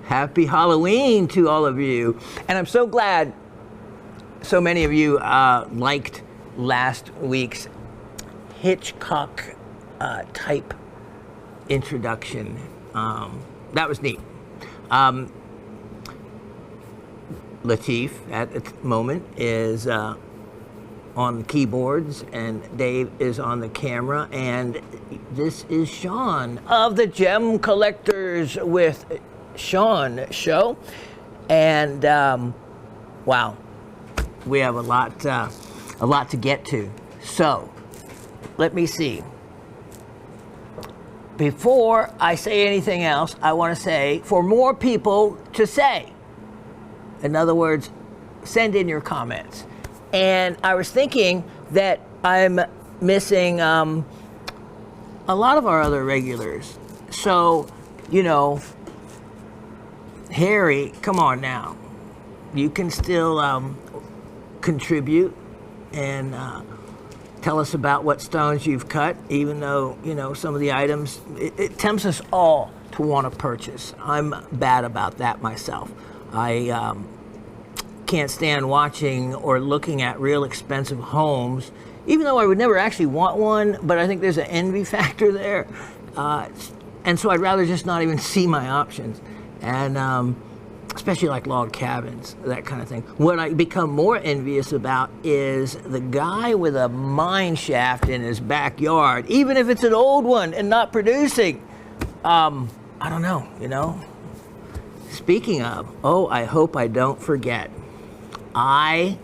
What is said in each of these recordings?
Happy Halloween to all of you. And I'm so glad so many of you liked last week's Hitchcock type introduction. That was neat. Latif at the moment is on the keyboards, and Dave is on the camera, and this is Shawn of the Gem Collectors with Shawn show. And wow, we have a lot to get to. So let me see. Before I say anything else, I want to say for more people to say. In other words, send in your comments. And I was thinking that I'm missing a lot of our other regulars. So, you know, Harry, come on now. You can still contribute and tell us about what stones you've cut, even though, you know, some of the items, it tempts us all to want to purchase. I'm bad about that myself. I can't stand watching or looking at real expensive homes, even though I would never actually want one, but I think there's an envy factor there. And so I'd rather just not even see my options. And especially like log cabins, that kind of thing. What I become more envious about is the guy with a mine shaft in his backyard, even if it's an old one and not producing. I don't know, you know. Speaking of, I hope I don't forget. And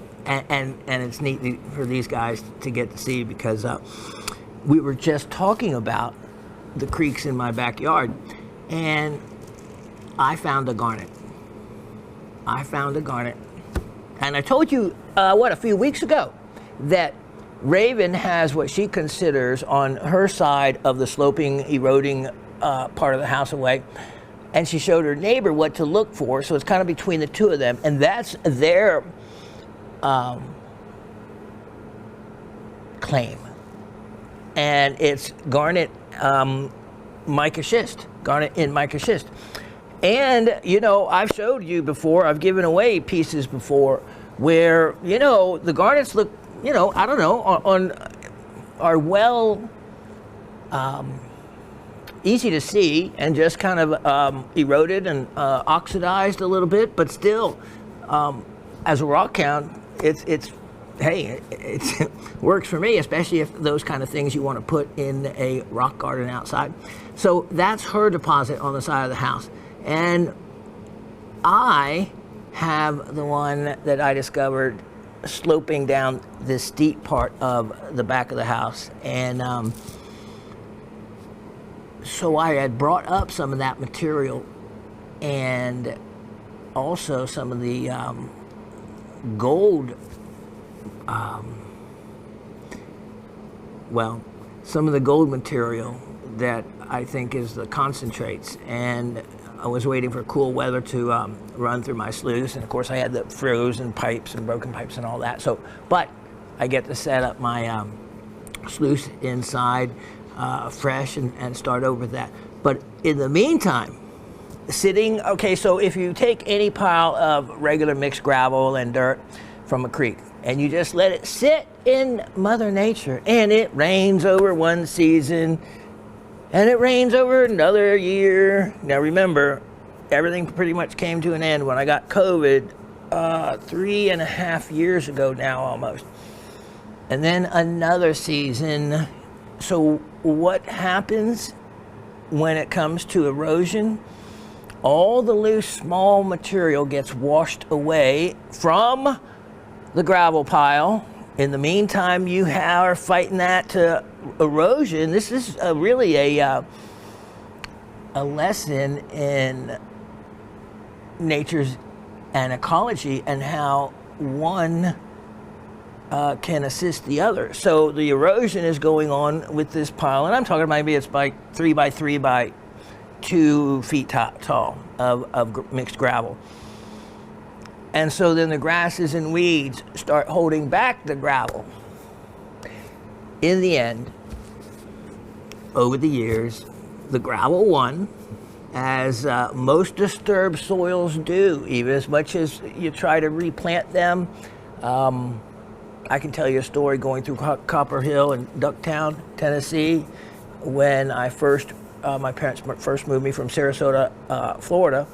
it's neat for these guys to get to see, because we were just talking about the creeks in my backyard, and I found a garnet. And I told you, a few weeks ago, that Raven has what she considers on her side of the sloping, eroding part of the house away. And she showed her neighbor what to look for, so it's kind of between the two of them. And that's their claim. And it's garnet mica schist, garnet in mica schist. And, you know, I've showed you before, I've given away pieces before where, you know, the garnets look, you know, I don't know, are well easy to see and just kind of eroded and oxidized a little bit, but still, as a rock count, it works for me, especially if those kind of things you want to put in a rock garden outside. So that's her deposit on the side of the house. And I have the one that I discovered sloping down this steep part of the back of the house. And so I had brought up some of that material, and also some of the gold, some of the gold material that I think is the concentrates. And I was waiting for cool weather to run through my sluice, and of course I had the frozen pipes and broken pipes and all that. So, but I get to set up my sluice inside fresh and start over with that. But in the meantime, so if you take any pile of regular mixed gravel and dirt from a creek and you just let it sit in Mother Nature, and it rains over one season and it rains over another year. Now remember, everything pretty much came to an end when I got COVID 3.5 years ago now almost. And then another season. So what happens when it comes to erosion? All the loose small material gets washed away from the gravel pile. In the meantime, you are fighting that to erosion. This is really a lesson in nature's and ecology, and how one can assist the other. So the erosion is going on with this pile, and I'm talking maybe it's by 3 by 3 by 2 feet tall of mixed gravel. And so then the grasses and weeds start holding back the gravel. In the end, over the years, the gravel won, as most disturbed soils do, even as much as you try to replant them. I can tell you a story going through Copper Hill in Ducktown, Tennessee, when I my parents first moved me from Sarasota, Florida,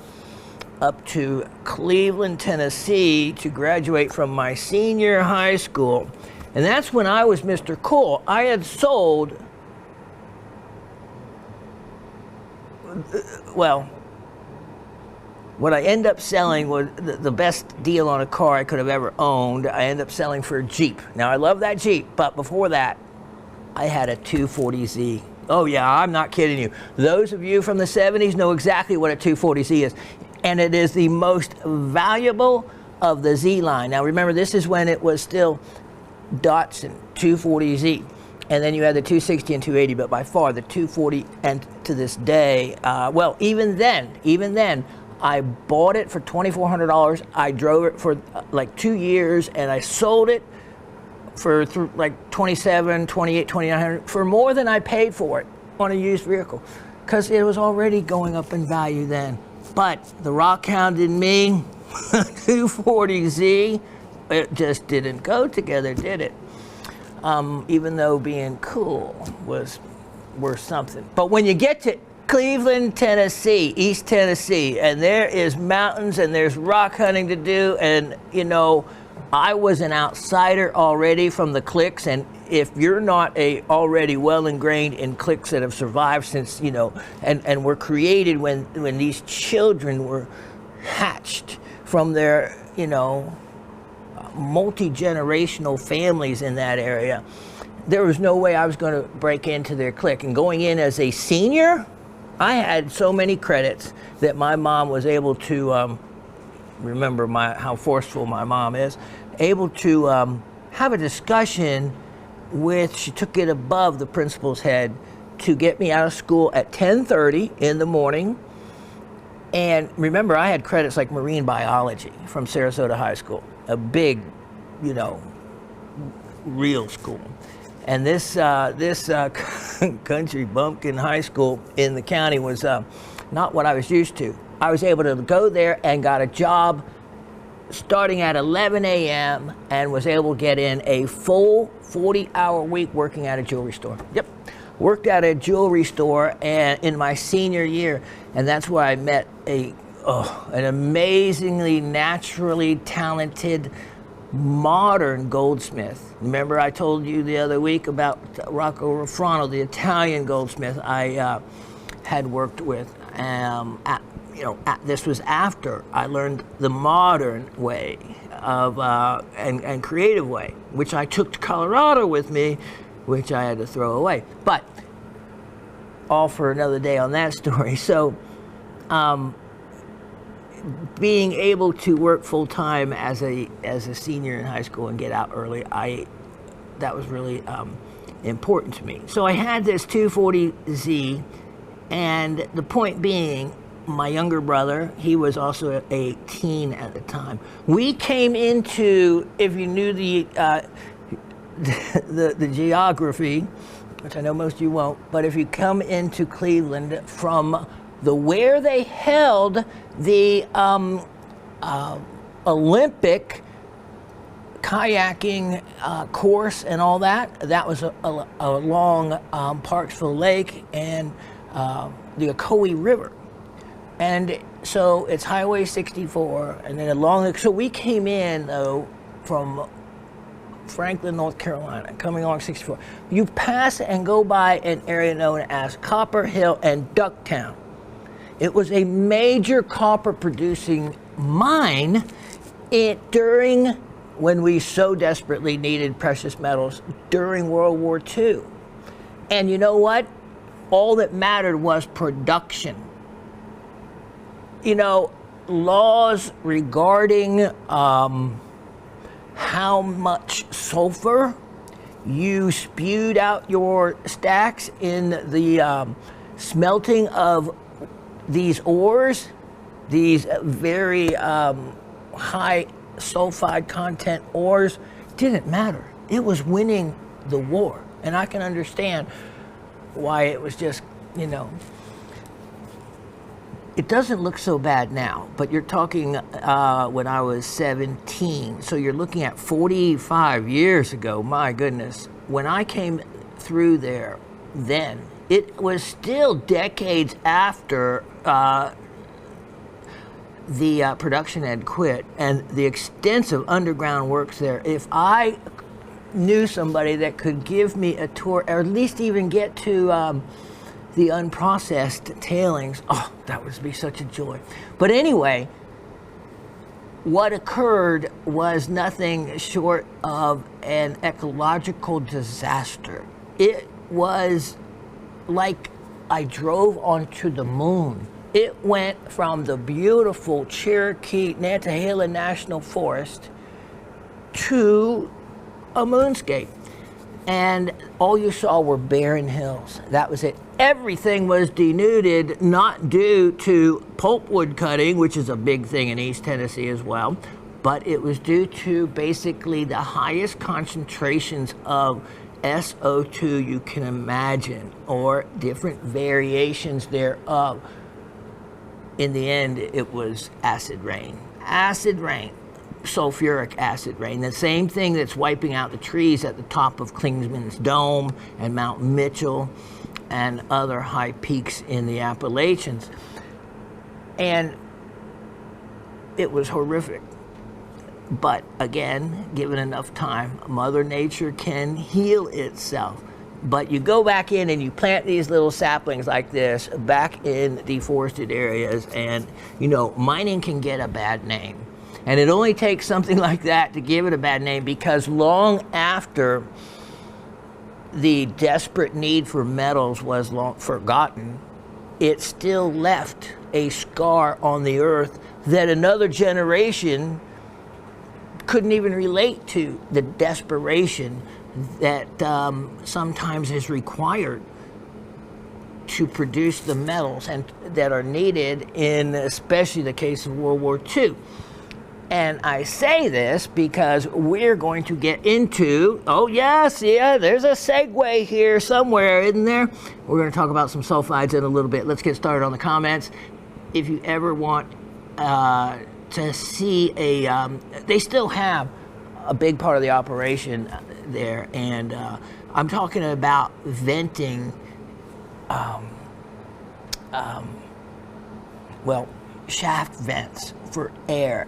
up to Cleveland, Tennessee to graduate from my senior high school. And that's when I was Mr. Cool. I had sold, well, what I ended up selling was the best deal on a car I could have ever owned. I ended up selling for a Jeep. Now, I love that Jeep, but before that, I had a 240Z. Oh, yeah, I'm not kidding you. Those of you from the 70s know exactly what a 240Z is. And it is the most valuable of the Z line. Now, remember, this is when it was still Datsun 240Z. And then you had the 260 and 280, but by far the 240, and to this day, well, even then, I bought it for $2,400. I drove it for like 2 years, and I sold it for like $2,700, $2,800, $2,900, for more than I paid for it on a used vehicle, because it was already going up in value then. But the rockhound in me, 240Z, it just didn't go together, did it? Even though being cool was worth something. But when you get to Cleveland, Tennessee, East Tennessee, and there is mountains and there's rock hunting to do, and you know, I was an outsider already from the cliques, and if you're not already well ingrained in cliques that have survived since, you know, and were created when these children were hatched from their, you know, multi-generational families in that area, there was no way I was going to break into their clique. And going in as a senior, I had so many credits that my mom was able to, remember how forceful my mom is, able to have a discussion with, she took it above the principal's head to get me out of school at 10:30 in the morning. And remember, I had credits like marine biology from Sarasota High School, a big, you know, real school. And this country bumpkin high school in the county was not what I was used to. I was able to go there and got a job starting at 11 a.m. and was able to get in a full 40-hour week working at a jewelry store. Yep, worked at a jewelry store and in my senior year, and that's where I met an amazingly naturally talented modern goldsmith. Remember I told you the other week about Rocco Ruffano, the Italian goldsmith I had worked with. This was after I learned the modern way of and creative way, which I took to Colorado with me, which I had to throw away. But all for another day on that story. So being able to work full time as a senior in high school and get out early, that was really important to me. So I had this 240Z, and the point being, my younger brother, he was also a teen at the time. We came into, if you knew the geography, which I know most of you won't, but if you come into Cleveland from where they held the Olympic kayaking course and all that, that was along Parksville Lake and the Ocoee River. And so it's Highway 64, and then so we came in, though, from Franklin, North Carolina, coming along 64. You pass and go by an area known as Copper Hill and Ducktown. It was a major copper producing mine during when we so desperately needed precious metals during World War II. And you know what? All that mattered was production. You know, laws regarding how much sulfur you spewed out your stacks in the smelting of these ores, these very high sulfide content ores, didn't matter. It was winning the war. And I can understand why it was just, you know, it doesn't look so bad now, but you're talking when I was 17. So you're looking at 45 years ago. My goodness. When I came through there then, it was still decades after the production had quit and the extensive underground works there. If I knew somebody that could give me a tour, or at least even get to the unprocessed tailings, oh, that would be such a joy. But anyway, what occurred was nothing short of an ecological disaster. It was like I drove onto the moon. It went from the beautiful Cherokee Nantahala National Forest to a moonscape. And all you saw were barren hills. That was it. Everything was denuded, not due to pulpwood cutting, which is a big thing in East Tennessee as well, but it was due to basically the highest concentrations of SO2 you can imagine, or different variations thereof. In the end, it was acid rain. Acid rain. Sulfuric acid rain. The same thing that's wiping out the trees at the top of Klingsman's Dome and Mount Mitchell and other high peaks in the Appalachians. And it was horrific. But again, given enough time, Mother Nature can heal itself. But you go back in and you plant these little saplings like this back in deforested areas, and you know, mining can get a bad name. And it only takes something like that to give it a bad name, because long after the desperate need for metals was long forgotten, it still left a scar on the earth that another generation couldn't even relate to, the desperation that sometimes is required to produce the metals and that are needed in especially the case of World War II. And I say this because we're going to get into, oh yes, yeah, there's a segue here somewhere, isn't there? We're going to talk about some sulfides in a little bit. Let's get started on the comments. If you ever want to see they still have a big part of the operation there, and I'm talking about venting, shaft vents for air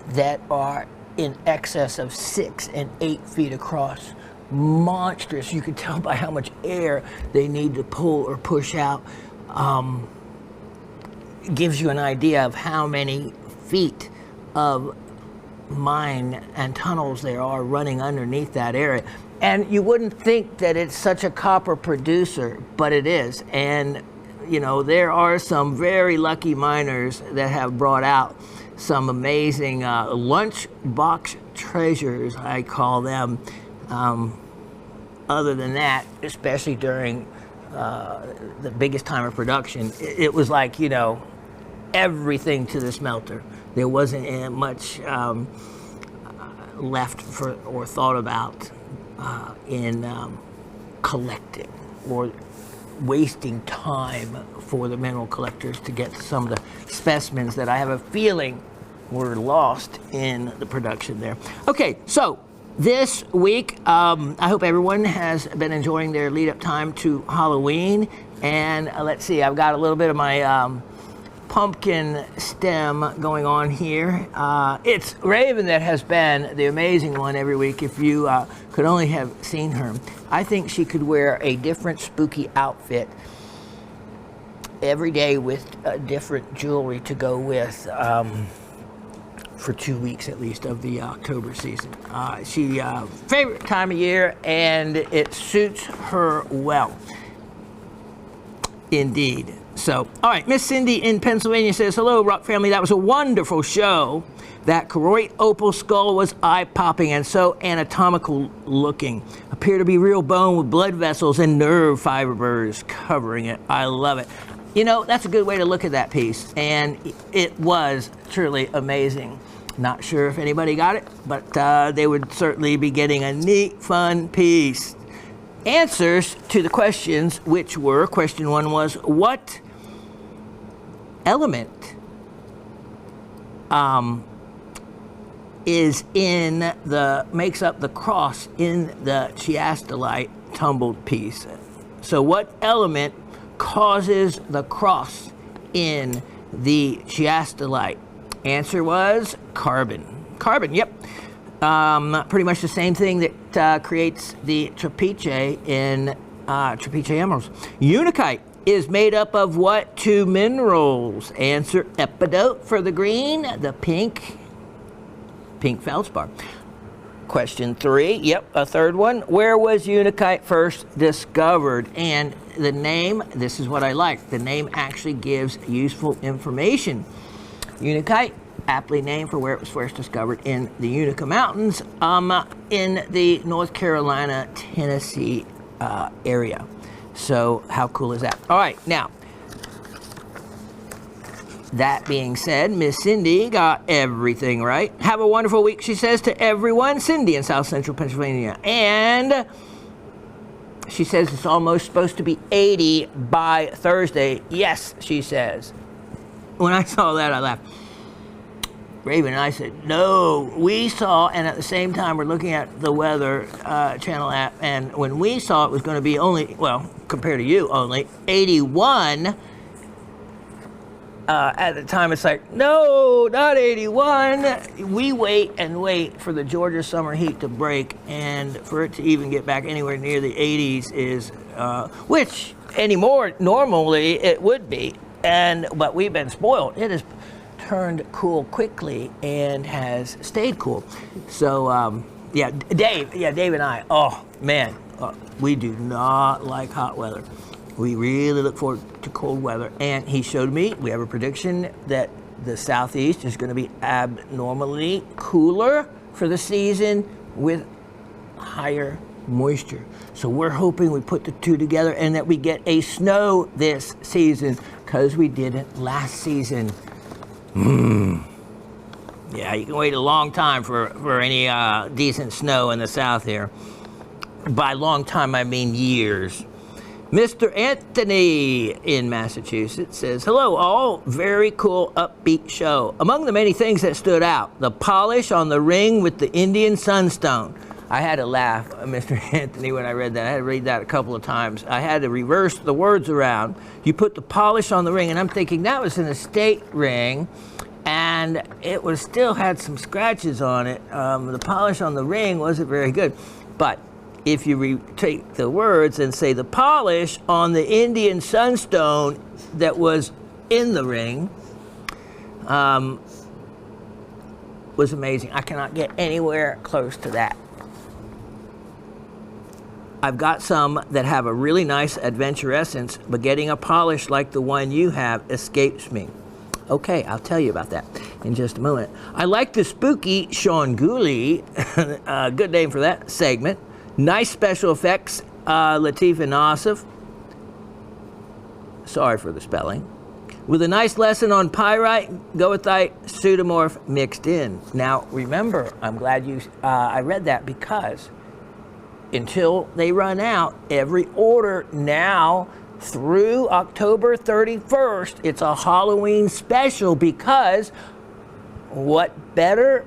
that are in excess of 6 and 8 feet across. Monstrous. You can tell by how much air they need to pull or push out. Gives you an idea of how many feet of mine and tunnels there are running underneath that area. And you wouldn't think that it's such a copper producer, but it is. And you know, there are some very lucky miners that have brought out some amazing lunchbox treasures, I call them. Other than that, especially during the biggest time of production, it was like, you know, everything to the smelter. There wasn't much left for or thought about in collecting or wasting time for the mineral collectors to get some of the specimens that I have a feeling were lost in the production there. Okay, so this week, I hope everyone has been enjoying their lead-up time to Halloween. And let's see, I've got a little bit of my pumpkin stem going on here. It's Raven that has been the amazing one every week. If you could only have seen her. I think she could wear a different spooky outfit every day with different jewelry to go with for 2 weeks at least of the October season. She favorite time of year, and it suits her well. Indeed. So, all right, Miss Cindy in Pennsylvania says, hello, Rock family. That was a wonderful show. That choroid opal skull was eye-popping and so anatomical looking. Appear to be real bone with blood vessels and nerve fibers covering it. I love it. You know, that's a good way to look at that piece, and it was truly amazing. Not sure if anybody got it, but they would certainly be getting a neat, fun piece. Answers to the questions, which were, question 1 was, what element makes up the cross in the chiastolite tumbled piece. So what element causes the cross in the chiastolite? Answer was carbon. Carbon, yep. Pretty much the same thing that creates the trapezium in trapezium emeralds. Unakite is made up of what two minerals? Answer epidote for the green, the pink feldspar. Question 3, yep, a third one. Where was unakite first discovered? And the name, this is what I like, the name actually gives useful information. Unakite, aptly named for where it was first discovered in the Utica Mountains in the North Carolina, Tennessee area. So how cool is that? All right, now, that being said, Miss Cindy got everything right. Have a wonderful week, she says to everyone. Cindy in South Central Pennsylvania. And she says it's almost supposed to be 80 by Thursday. Yes, she says. When I saw that, I laughed. Raven and I said, no, we saw, and at the same time we're looking at the weather channel app, and when we saw it was going to be only, well, compared to you, only 81, at the time it's like, no, not 81. We wait and wait for the Georgia summer heat to break, and for it to even get back anywhere near the 80s is, which anymore, normally it would be, but we've been spoiled. It has turned cool quickly and has stayed cool. So, Dave and I, oh man, we do not like hot weather. We really look forward to cold weather. And he showed me, we have a prediction that the southeast is going to be abnormally cooler for the season with higher moisture. So we're hoping we put the two together and that we get a snow this season because we didn't last season. Yeah, you can wait a long time for any decent snow in the south here. By long time, I mean years. Mr. Anthony in Massachusetts says, hello all, very cool upbeat show. Among the many things that stood out, the polish on the ring with the Indian sunstone. I had to laugh, Mr. Anthony, when I read that. I had to read that a couple of times. I had to reverse the words around. You put the polish on the ring, and I'm thinking that was an estate ring, and it was still had some scratches on it. The polish on the ring wasn't very good. But if you take the words and say the polish on the Indian sunstone that was in the ring was amazing. I cannot get anywhere close to that. I've got some that have a really nice adventure essence, but getting a polish like the one you have escapes me. Okay, I'll tell you about that in just a moment. I like the spooky Shawn, good name for that segment. Nice special effects, Latif and Asif. Sorry for the spelling. With a nice lesson on pyrite, goethite, pseudomorph mixed in. Now, remember, I'm glad I read that because until they run out, every order now through October 31st, it's a Halloween special because what better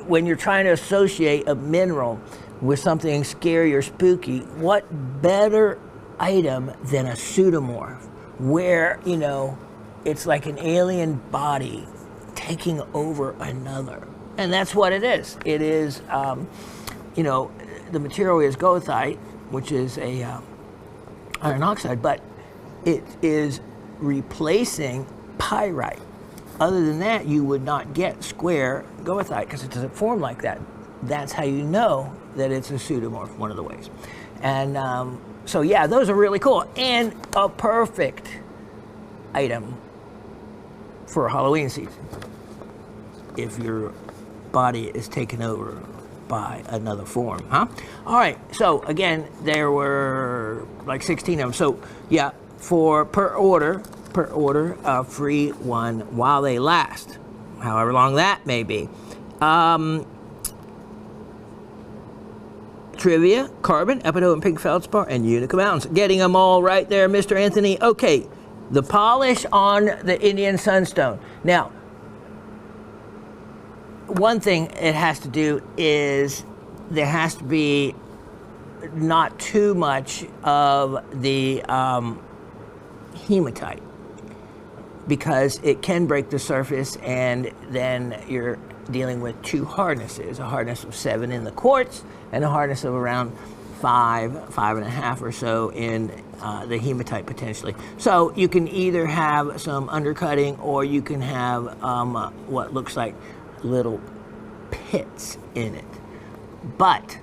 when you're trying to associate a mineral with something scary or spooky, what better item than a pseudomorph where, you know, it's like an alien body taking over another. And that's what it is. It is, you know, the material is goethite, which is a iron oxide, but it is replacing pyrite. Other than that, you would not get square goethite because it doesn't form like that. That's how you know that it's a pseudomorph, one of the ways. And so, yeah, those are really cool. And a perfect item for Halloween season if your body is taken over by another form, huh? All right, so again, there were like 16 of them. So, yeah, for per order, free one while they last, however long that may be. Trivia, carbon, epidote, and pink feldspar, and Utica Mountains. Getting them all right there, Mr. Anthony. Okay, The polish on the Indian Sunstone. Now, one thing it has to do is there has to be not too much of the hematite, because it can break the surface, and then you're dealing with two hardnesses, a hardness of 7 in the quartz and a hardness of around 5.5 or so in the hematite potentially. So you can either have some undercutting, or you can have what looks like little pits in it. But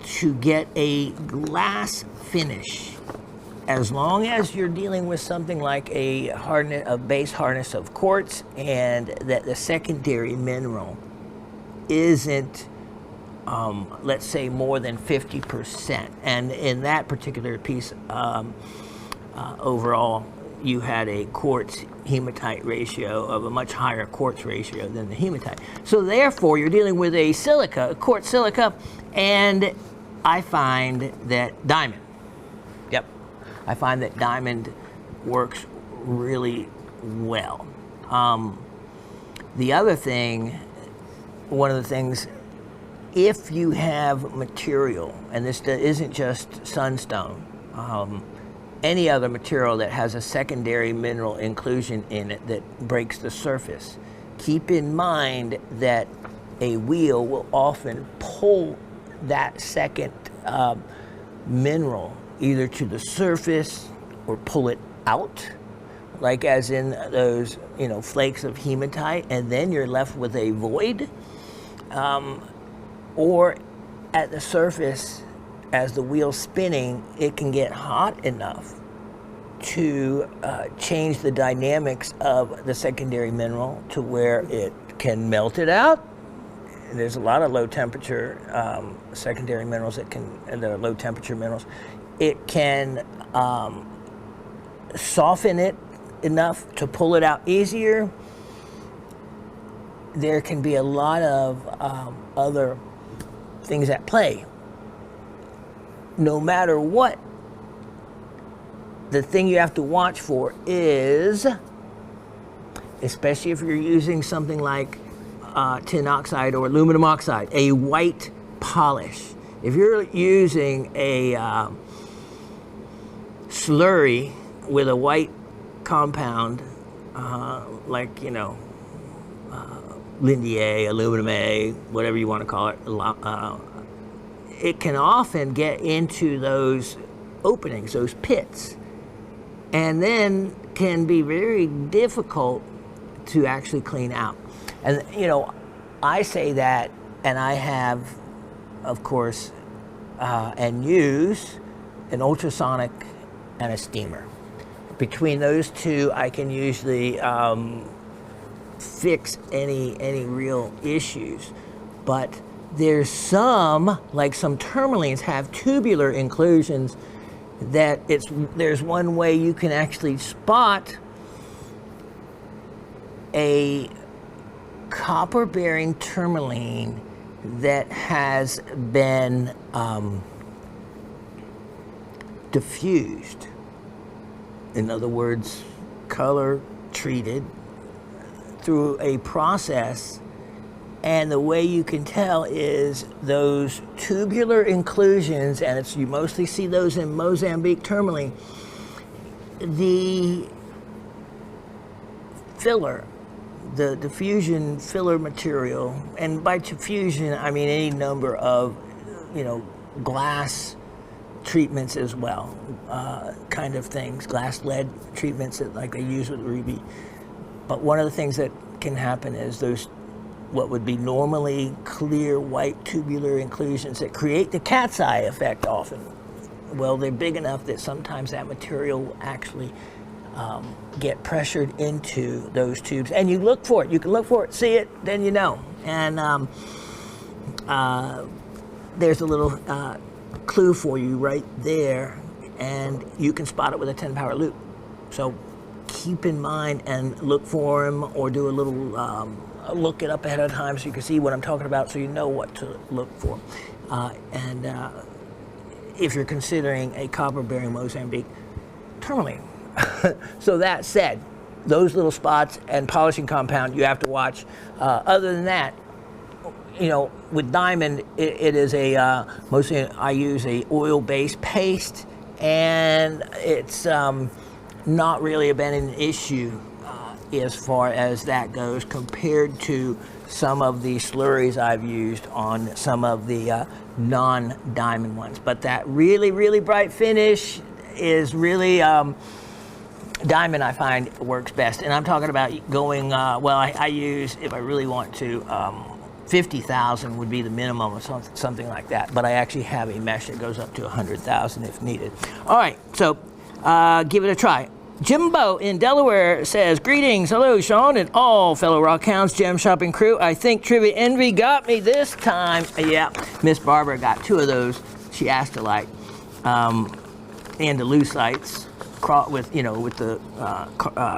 to get a glass finish, as long as you're dealing with something like a base hardness of quartz, and that the secondary mineral isn't, let's say, more than 50%. And in that particular piece, overall, you had a quartz hematite ratio of a much higher quartz ratio than the hematite. So therefore, you're dealing with a silica, a quartz silica, and I find that diamond. Yep. I find that diamond works really well. The other thing, one of the things, if you have material, and this isn't just sunstone, any other material that has a secondary mineral inclusion in it that breaks the surface, keep in mind that a wheel will often pull that second mineral either to the surface or pull it out, like as in those, flakes of hematite, and then you're left with a void, or at the surface, as the wheel's spinning, it can get hot enough to change the dynamics of the secondary mineral to where it can melt it out. And there's a lot of low temperature secondary minerals that are low temperature minerals. It can soften it enough to pull it out easier. There can be a lot of other things at play. No matter what, the thing you have to watch for is, especially if you're using something like tin oxide or aluminum oxide, a white polish. If you're using a slurry with a white compound, like, Lindy A, aluminum A, whatever you want to call it, it can often get into those openings, those pits, and then can be very difficult to actually clean out. And, I say that, and I have, of course, and use an ultrasonic and a steamer. Between those two, I can usually fix any real issues. But there's some, like some tourmalines have tubular inclusions that there's one way you can actually spot a copper-bearing tourmaline that has been diffused. In other words, color treated through a process, and the way you can tell is those tubular inclusions, and you mostly see those in Mozambique tourmaline. The filler, the diffusion filler material, and by diffusion I mean any number of glass treatments as well, kind of things, glass lead treatments that like they use with ruby. But one of the things that can happen is those what would be normally clear white tubular inclusions that create the cat's eye effect often. Well, they're big enough that sometimes that material will actually get pressured into those tubes, and you look for it. You can look for it, see it, then you know. And there's a little clue for you right there, and you can spot it with a 10 power loop. So keep in mind and look for them, or do a little look it up ahead of time so you can see what I'm talking about, so you know what to look for. And if you're considering a copper bearing Mozambique, tourmaline. So that said, those little spots and polishing compound you have to watch. Other than that, you know, with diamond, it is a mostly I use a oil-based paste, and it's not really been an issue as far as that goes compared to some of the slurries I've used on some of the non-diamond ones. But that really, really bright finish is really diamond, I find, works best. And I'm talking about going, well, I use, if I really want to, 50,000 would be the minimum or something like that. But I actually have a mesh that goes up to 100,000 if needed. All right, so give it a try. Jimbo in Delaware says, greetings, hello Shawn and all fellow Rockhounds gem shopping crew. I think Trivia Envy got me this time. Yeah, Miss Barbara got 2 of those. She asked to like Andalusites with, you know, with the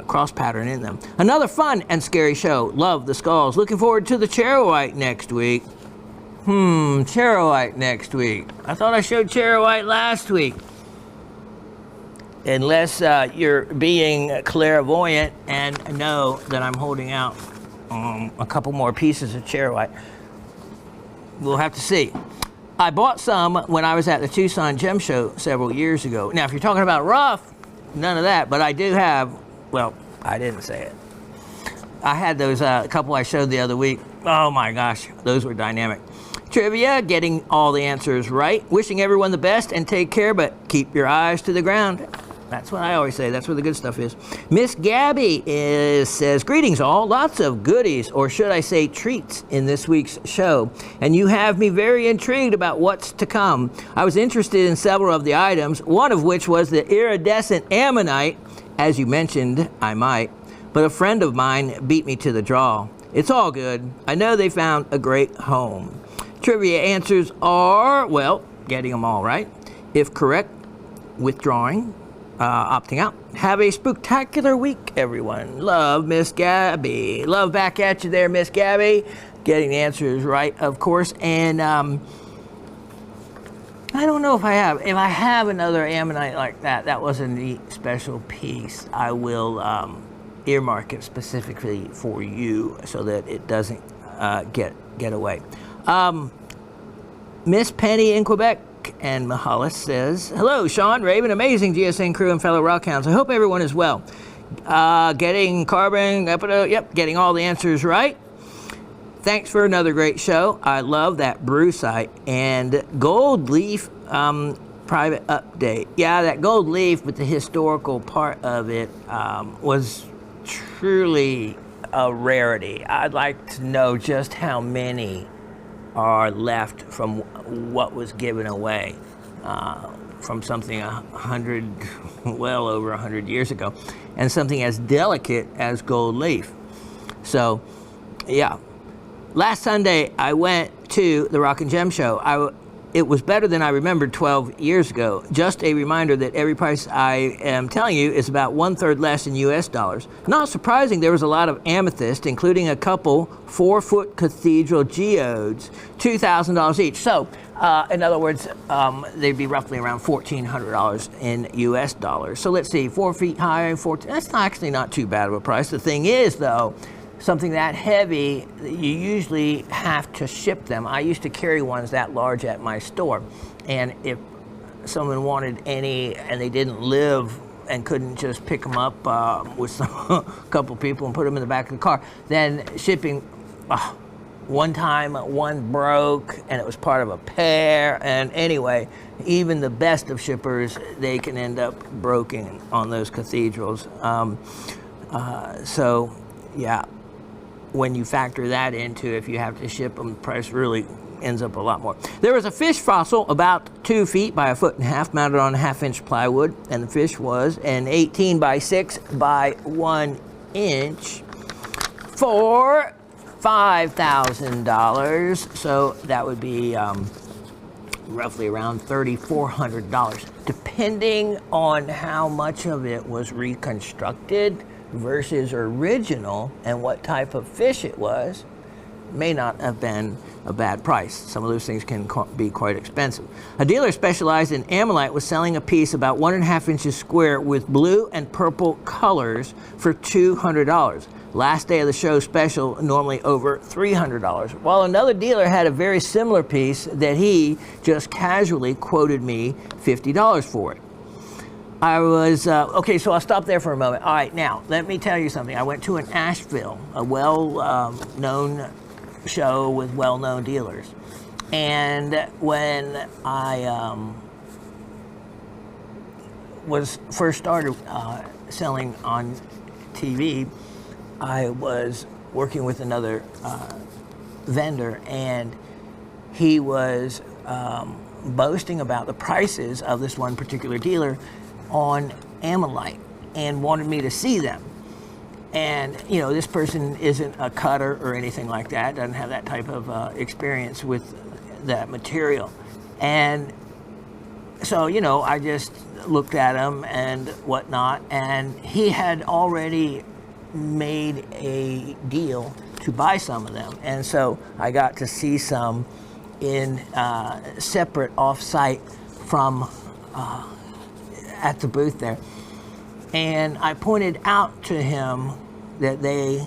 cross pattern in them. Another fun and scary show. Love the skulls. Looking forward to the Charoite next week. Charoite next week. I thought I showed Charoite last week. Unless you're being clairvoyant and know that I'm holding out a couple more pieces of Charoite. We'll have to see. I bought some when I was at the Tucson Gem Show several years ago. Now, if you're talking about rough, none of that, but I do have, well, I didn't say it. I had those couple I showed the other week. Oh my gosh, those were dynamic. Trivia, getting all the answers right. Wishing everyone the best and take care, but keep your eyes to the ground. That's what I always say. That's where the good stuff is. Miss Gabby says, greetings all. Lots of goodies, or should I say treats, in this week's show. And you have me very intrigued about what's to come. I was interested in several of the items, one of which was the iridescent ammonite. As you mentioned, I might. But a friend of mine beat me to the draw. It's all good. I know they found a great home. Trivia answers are, well, getting them all right. If correct, withdrawing. Opting out. Have a spooktacular week, everyone. Love, Miss Gabby. Love back at you there, Miss Gabby. Getting the answers right, of course. And I don't know if I have. If I have another ammonite like that, that was a neat special piece. I will earmark it specifically for you so that it doesn't get away. Miss Penny in Quebec and Mahalis says, hello, Shawn, Raven, amazing GSN crew and fellow Rockhounds. I hope everyone is well. Getting carbon, getting all the answers right. Thanks for another great show. I love that brucite and gold leaf private update. Yeah, that gold leaf with the historical part of it was truly a rarity. I'd like to know just how many are left from what was given away from something well over 100 years ago, and something as delicate as gold leaf. So, yeah. Last Sunday, I went to the Rock and Gem Show. It was better than I remembered 12 years ago. Just a reminder that every price I am telling you is about 1/3 less in US dollars. Not surprising, there was a lot of amethyst, including a couple 4-foot cathedral geodes, $2,000 each. So, in other words, they'd be roughly around $1,400 in US dollars. So let's see, 4 feet high, that's actually not too bad of a price. The thing is, though, something that heavy, you usually have to ship them. I used to carry ones that large at my store. And if someone wanted any and they didn't live and couldn't just pick them up with a couple people and put them in the back of the car, then shipping, one time one broke and it was part of a pair. And anyway, even the best of shippers, they can end up broken on those cathedrals. So, yeah. When you factor that into, if you have to ship them, the price really ends up a lot more. There was a fish fossil about 2 feet by 1.5 feet mounted on 1/2-inch plywood, and the fish was an 18 by 6 by 1 inch for $5,000. So that would be roughly around $3,400, depending on how much of it was reconstructed versus original and what type of fish it was. may not have been a bad price. Some of those things can be quite expensive. A dealer specialized in ammonite was selling a piece about 1.5 inches square with blue and purple colors for $200. Last day of the show special, normally over $300. While another dealer had a very similar piece that he just casually quoted me $50 for it. I was, okay, so I'll stop there for a moment. All right, now, let me tell you something. I went to an Asheville, a well-known show with well-known dealers. And when I was first started selling on TV, I was working with another vendor, and he was boasting about the prices of this one particular dealer on ammonite and wanted me to see them. And, you know, this person isn't a cutter or anything like that, doesn't have that type of experience with that material. And so, you know, I just looked at him and whatnot, and he had already made a deal to buy some of them. And so I got to see some in separate off-site from at the booth there. And I pointed out to him that they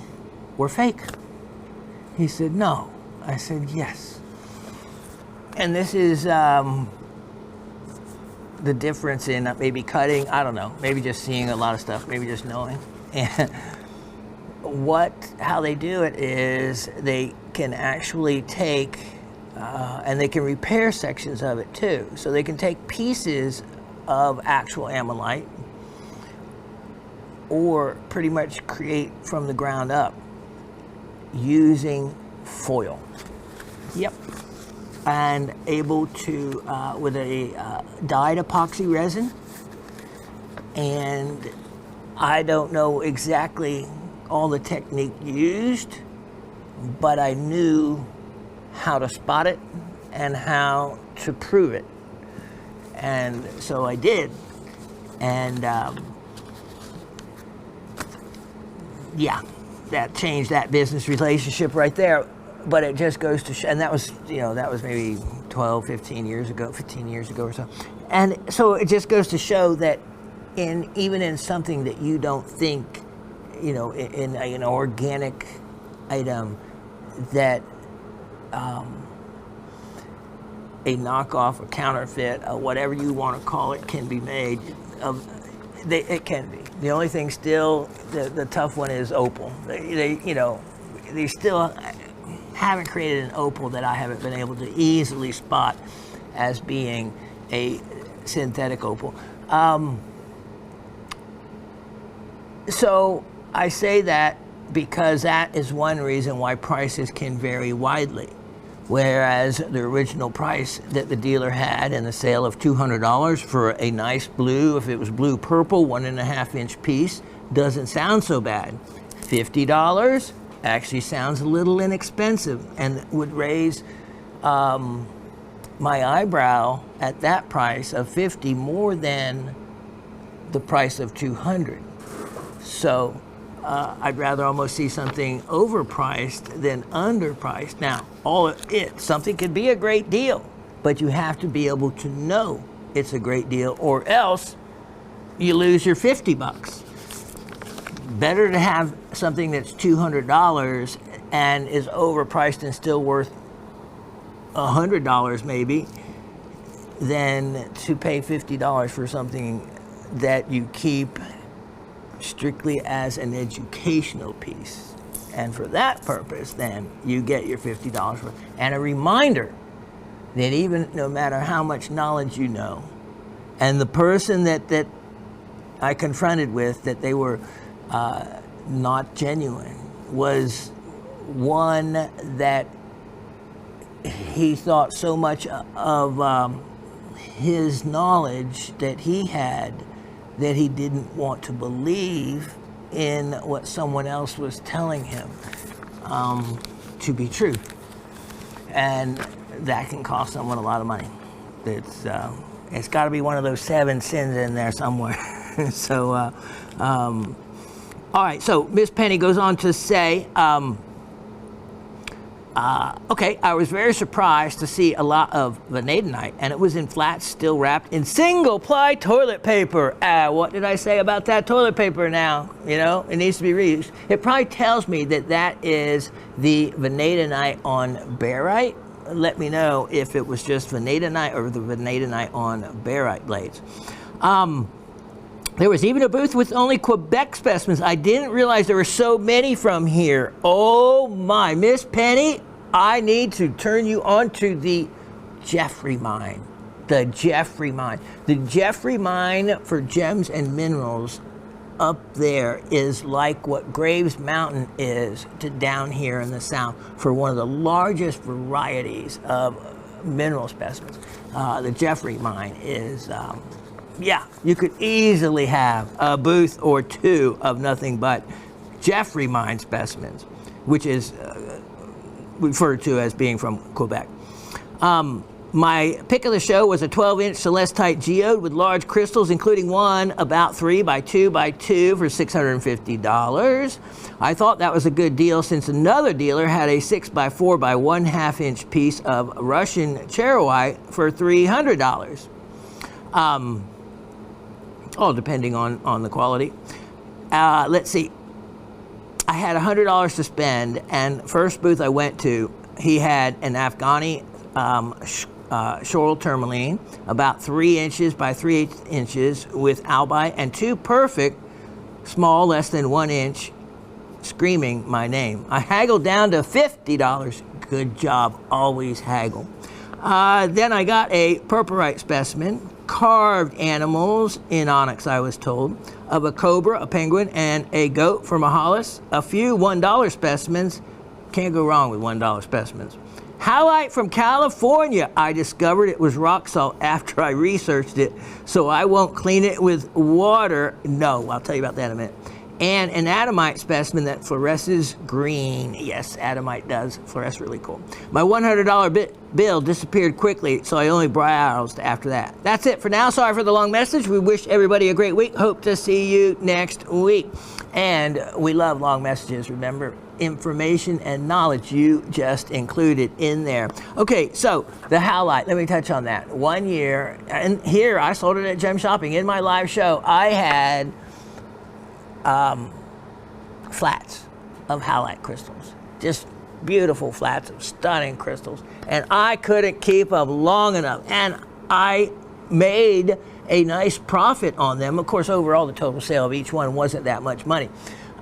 were fake. He said, no. I said, yes. And this is the difference in maybe cutting, I don't know, maybe just seeing a lot of stuff, maybe just knowing. And how they do it is they can actually take, and they can repair sections of it too. So they can take pieces of actual ammonite or pretty much create from the ground up using foil. Yep. And able to, with a dyed epoxy resin. And I don't know exactly all the technique used, but I knew how to spot it and how to prove it. And so I did. And yeah, that changed that business relationship right there. But it just goes to show, and that was, you know, that was maybe 15 years ago or so. And so it just goes to show that even in something that you don't think, you know, in an organic item, that a knockoff, a counterfeit, whatever you want to call it, can be made. It can be. The only thing still, the tough one is opal. They still haven't created an opal that I haven't been able to easily spot as being a synthetic opal. So I say that because that is one reason why prices can vary widely. Whereas the original price that the dealer had in the sale of $200 for a nice blue, if it was blue purple, 1.5 inch piece, doesn't sound so bad. $50 actually sounds a little inexpensive and would raise my eyebrow at that price of $50 more than the price of $200. So I'd rather almost see something overpriced than underpriced. Now, something could be a great deal, but you have to be able to know it's a great deal, or else you lose your $50. Better to have something that's $200 and is overpriced and still worth $100 maybe, than to pay $50 for something that you keep strictly as an educational piece. And for that purpose, then you get your $50 worth. And a reminder that even no matter how much knowledge you know, and the person that I confronted with that they were not genuine was one that he thought so much of his knowledge that he had that he didn't want to believe in what someone else was telling him to be true. And that can cost someone a lot of money. It's got to be one of those 7 sins in there somewhere. So, all right, so Miss Penny goes on to say, Okay, I was very surprised to see a lot of vanadinite, and it was in flats still wrapped in single-ply toilet paper. What did I say about that toilet paper now? You know, it needs to be reused. It probably tells me that that is the vanadinite on barite. Let me know if it was just vanadinite or the vanadinite on barite blades. There was even a booth with only Quebec specimens. I didn't realize there were so many from here. Oh my, Miss Penny, I need to turn you on to the Jeffrey mine. The Jeffrey mine. The Jeffrey mine for gems and minerals up there is like what Graves Mountain is to down here in the south for one of the largest varieties of mineral specimens. The Jeffrey mine is... yeah, you could easily have a booth or two of nothing but Jeffrey mine specimens, which is referred to as being from Quebec. My pick of the show was a 12-inch celestite geode with large crystals, including one about 3 by 2 by 2 for $650. I thought that was a good deal since another dealer had a 6 by 4 by 1/2 inch piece of Russian charoite for $300. All depending on the quality. Let's see. I had $100 to spend, and first booth I went to, he had an Afghani shoral tourmaline, about 3 inches by 3/8 inches with albite, and 2 perfect, small, less than 1 inch, screaming my name. I haggled down to $50. Good job, always haggle. Then I got a purpurite specimen, carved animals in onyx, I was told, of a cobra, a penguin, and a goat from Mahalis. A few $1 specimens. Can't go wrong with $1 specimens. Halite from California. I discovered it was rock salt after I researched it, so I won't clean it with water. No, I'll tell you about that in a minute. And an adamite specimen that fluoresces green. Yes, adamite does fluoresce really cool. My $100 bill disappeared quickly, so I only browsed after that. That's it for now. Sorry for the long message. We wish everybody a great week. Hope to see you next week. And we love long messages. Remember, information and knowledge you just included in there. Okay, so the halite, let me touch on that. 1 year, and here I sold it at Gem Shopping. In my live show, I had flats of halite crystals. Just beautiful flats of stunning crystals. And I couldn't keep them long enough. And I made a nice profit on them. Of course, overall, the total sale of each one wasn't that much money.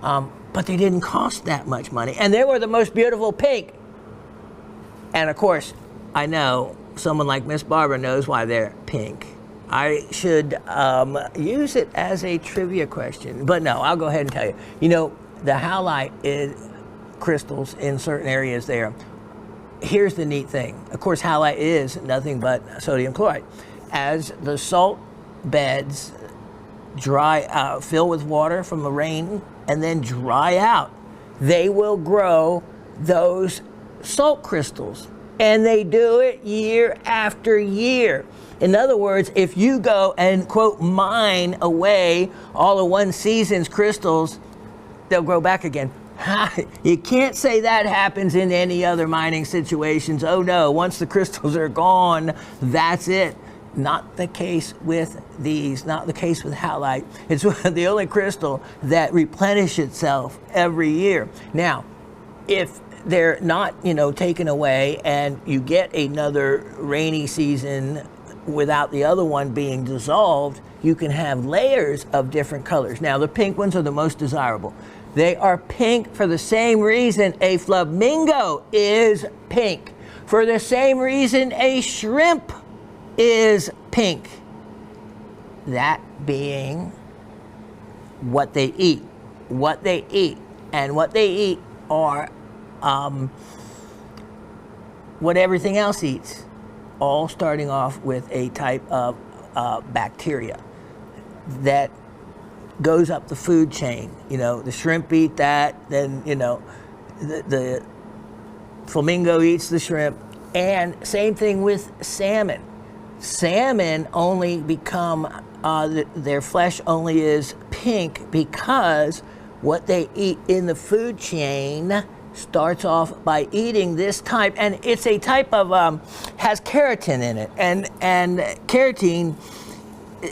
But they didn't cost that much money. And they were the most beautiful pink. And of course, I know someone like Miss Barbara knows why they're pink. I should use it as a trivia question, but no, I'll go ahead and tell you. You know, the halite is crystals in certain areas there. Here's the neat thing. Of course, halite is nothing but sodium chloride. As the salt beds dry out, fill with water from the rain, and then dry out, they will grow those salt crystals. And they do it year after year. In other words, if you go and, quote, mine away all of one season's crystals, they'll grow back again. You can't say that happens in any other mining situations. Oh no, once the crystals are gone, that's it. Not the case with these, not the case with halite. It's the only crystal that replenishes itself every year. Now, if they're not, taken away and you get another rainy season without the other one being dissolved, you can have layers of different colors. Now, the pink ones are the most desirable. They are pink for the same reason a flamingo is pink. For the same reason a shrimp is pink. That being what they eat. What they eat. And what they eat are what everything else eats. All starting off with a type of bacteria that goes up the food chain. The shrimp eat that, then, the flamingo eats the shrimp. And same thing with salmon. Salmon only become, their flesh only is pink because what they eat in the food chain starts off by eating this type, and it's a type of has keratin in it, and keratin,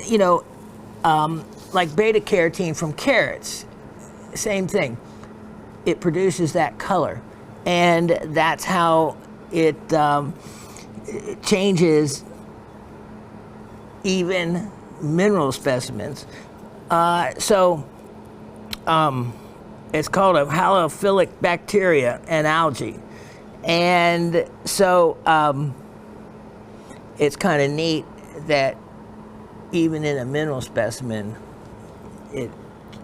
you know, like beta carotene from carrots, same thing. It produces that color, and that's how it changes even mineral specimens. It's called a halophilic bacteria and algae. And so it's kind of neat that even in a mineral specimen, it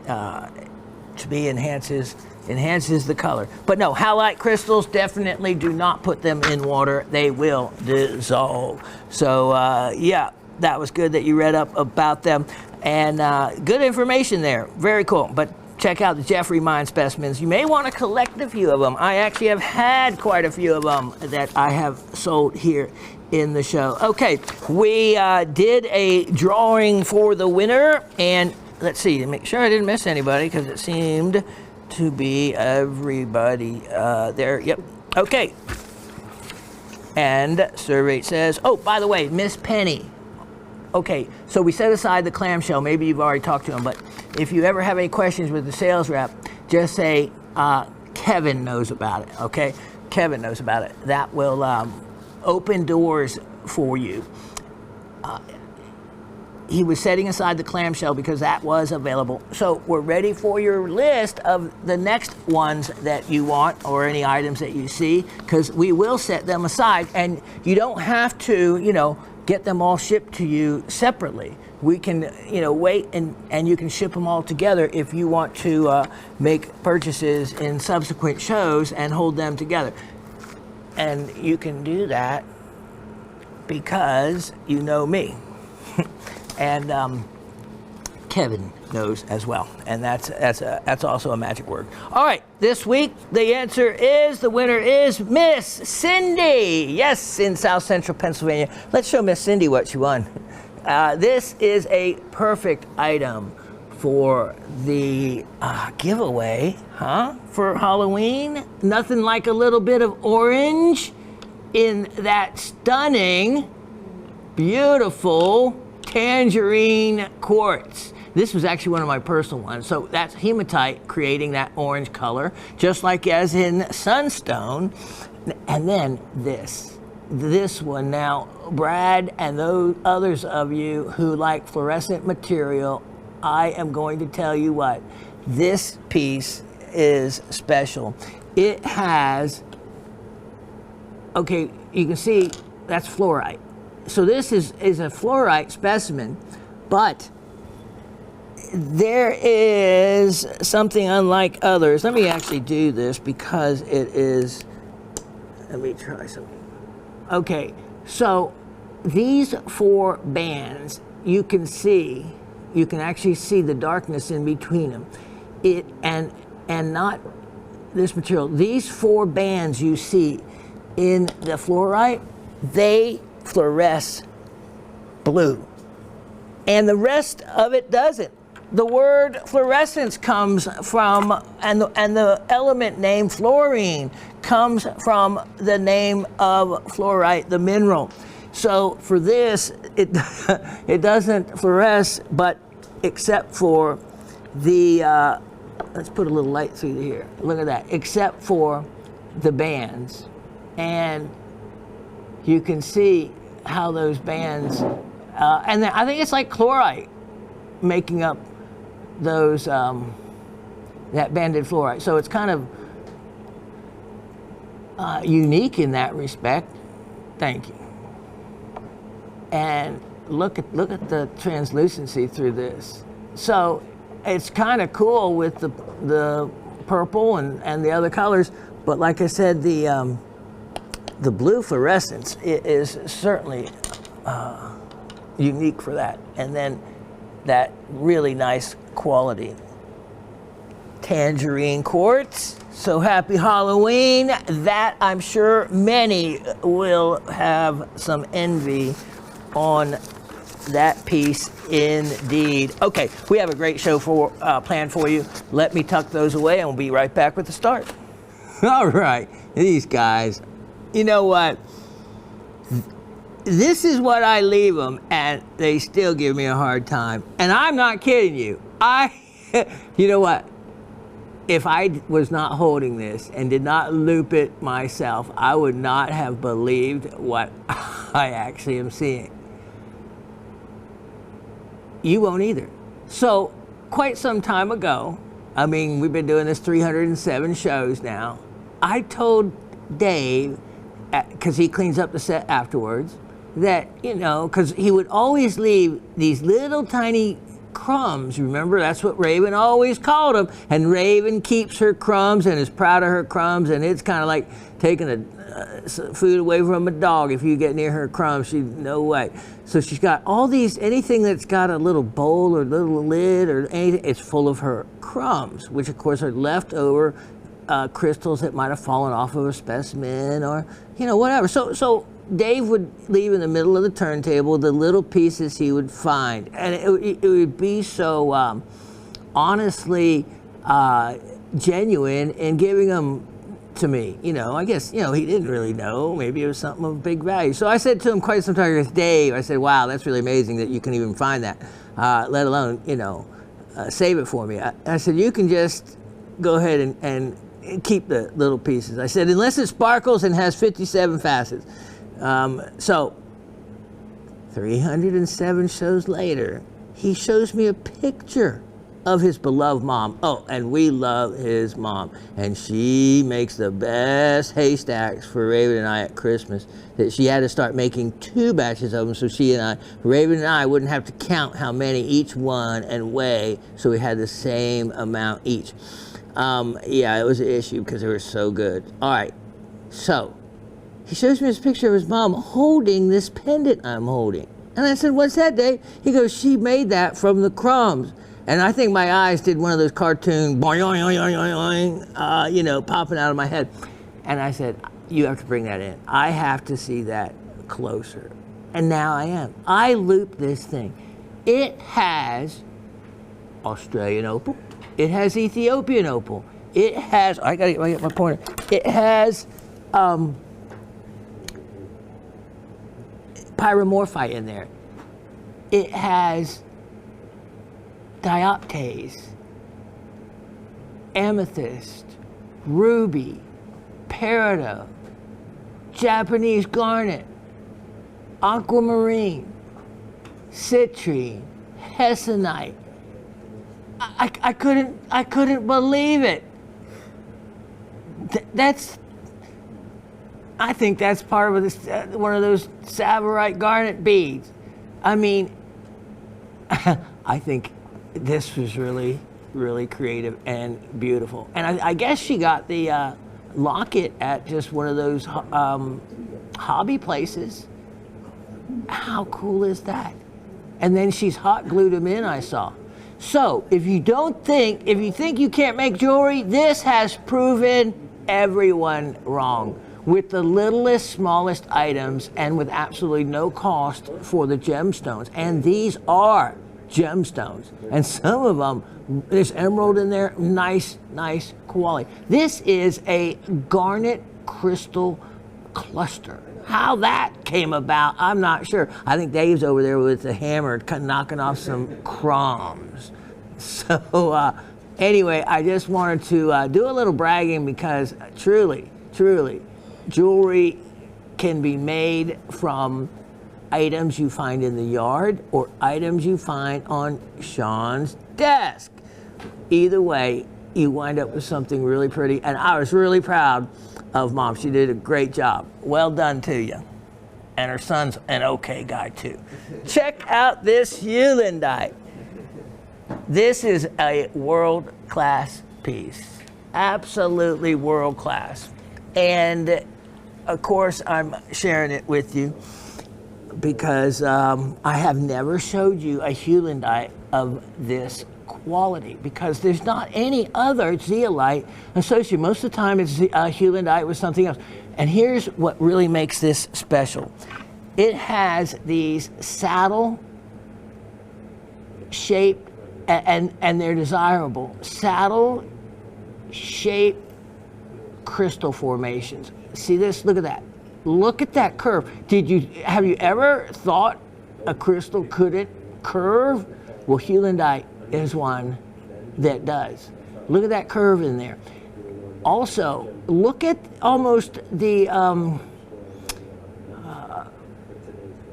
to be enhances the color. But no, halite crystals, definitely do not put them in water. They will dissolve. So yeah, that was good that you read up about them. And good information there. Very cool. But check out the Jeffrey Mine specimens. You may want to collect a few of them. I actually have had quite a few of them that I have sold here in the show. Okay, we did a drawing for the winner, and let's see, to make sure I didn't miss anybody, because it seemed to be everybody there. Yep. Okay. And survey says, oh, by the way, Miss Penny. Okay, so we set aside the clamshell. Maybe you've already talked to him, but if you ever have any questions with the sales rep, just say Kevin knows about it, okay? Kevin knows about it. That will open doors for you. He was setting aside the clamshell because that was available. So we're ready for your list of the next ones that you want, or any items that you see, because we will set them aside, and you don't have to, you know, get them all shipped to you separately. We can, you know, wait and you can ship them all together if you want to make purchases in subsequent shows and hold them together. And you can do that because you know me. And Kevin knows as well, and that's also a magic word. All right, this week the winner is Miss Cindy. Yes, in South Central Pennsylvania. Let's show Miss Cindy what she won. This is a perfect item for the giveaway, for Halloween. Nothing like a little bit of orange in that stunning, beautiful tangerine quartz. This was actually one of my personal ones. So that's hematite creating that orange color, just like as in sunstone. And then this one now, Brad and those others of you who like fluorescent material, I am going to tell you what, this piece is special. It has, okay, you can see that's fluorite. So this is a fluorite specimen, but there is something unlike others. Let me actually do this because it is, let me try something. Okay, so these 4 bands, you can actually see the darkness in between them. And not this material. These 4 bands you see in the fluorite, they fluoresce blue, and the rest of it doesn't. The word fluorescence comes from, and the element name fluorine comes from the name of fluorite, the mineral. So for this, it doesn't fluoresce, but except for the let's put a little light through here. Look at that. Except for the bands, and you can see how those bands, and I think it's like chlorite making up those, that banded fluorite. So it's kind of unique in that respect. Thank you. And look at the translucency through this. So it's kind of cool with the purple and the other colors, but like I said, the blue fluorescence is certainly unique for that. And then that really nice quality tangerine quartz. So happy Halloween. That I'm sure many will have some envy on that piece indeed. Okay, we have a great show planned for you. Let me tuck those away and we'll be right back with the start. All right, these guys, you know what? This is what I leave them, and they still give me a hard time. And I'm not kidding you. You know what? If I was not holding this and did not loop it myself, I would not have believed what I actually am seeing. You won't either. So, quite some time ago, I mean, we've been doing this 307 shows now. I told Dave, because he cleans up the set afterwards, that, you know, because he would always leave these little tiny crumbs. Remember, that's what Raven always called them. And Raven keeps her crumbs and is proud of her crumbs, and it's kind of like taking food away from a dog. If you get near her crumbs, no way. So she's got all these, anything that's got a little bowl or little lid or anything, it's full of her crumbs, which of course are leftover crystals that might have fallen off of a specimen or, you know, whatever. So Dave would leave in the middle of the turntable the little pieces he would find. And it would be so honestly genuine in giving them to me. You know, I guess, you know, he didn't really know. Maybe it was something of big value. So I said to him quite some time, Dave, I said, wow, that's really amazing that you can even find that, let alone, you know, save it for me. I said, you can just go ahead and keep the little pieces. I said, unless it sparkles and has 57 facets. So 307 shows later, he shows me a picture of his beloved mom. Oh, and we love his mom. And she makes the best haystacks for Raven and I at Christmas. That she had to start making 2 batches of them so Raven and I wouldn't have to count how many each one and weigh, so we had the same amount each. Yeah, it was an issue because they were so good. All right, so he shows me this picture of his mom holding this pendant I'm holding. And I said, what's that, Dave? He goes, she made that from the crumbs. And I think my eyes did one of those cartoon, boing, boing, boing, boing, you know, popping out of my head. And I said, you have to bring that in. I have to see that closer. And now I am. I looped this thing. It has Australian opal. It has Ethiopian opal. It has, I gotta get my pointer. It has pyromorphite in there. It has dioptase, amethyst, ruby, peridot, Japanese garnet, aquamarine, citrine, hessonite. I couldn't believe it. I think that's part of this, one of those Savarite garnet beads. I mean, I think this was really, really creative and beautiful. And I guess she got the locket at just one of those hobby places. How cool is that? And then she's hot glued them in, I saw. So if you think you can't make jewelry, this has proven everyone wrong. With the littlest, smallest items and with absolutely no cost for the gemstones. And these are gemstones. And some of them, there's emerald in there, nice quality. This is a garnet crystal cluster. How that came about, I'm not sure. I think Dave's over there with the hammer knocking off some crumbs. So anyway, I just wanted to do a little bragging because truly, jewelry can be made from items you find in the yard or items you find on Shawn's desk. Either way, you wind up with something really pretty. And I was really proud of Mom. She did a great job. Well done to you. And her son's an okay guy too. Check out this Hewlandite. This is a world-class piece. Absolutely world-class. And of course, I'm sharing it with you because I have never showed you a Hewlandite of this quality because there's not any other zeolite associated. Most of the time it's Hewlandite with something else. And here's what really makes this special. It has these saddle shape, and they're desirable. Saddle shape crystal formations. See this? Look at that. Look at that curve. Have you ever thought a crystal couldn't curve? Well, heulandite is one that does. Look at that curve in there. Also, look at almost the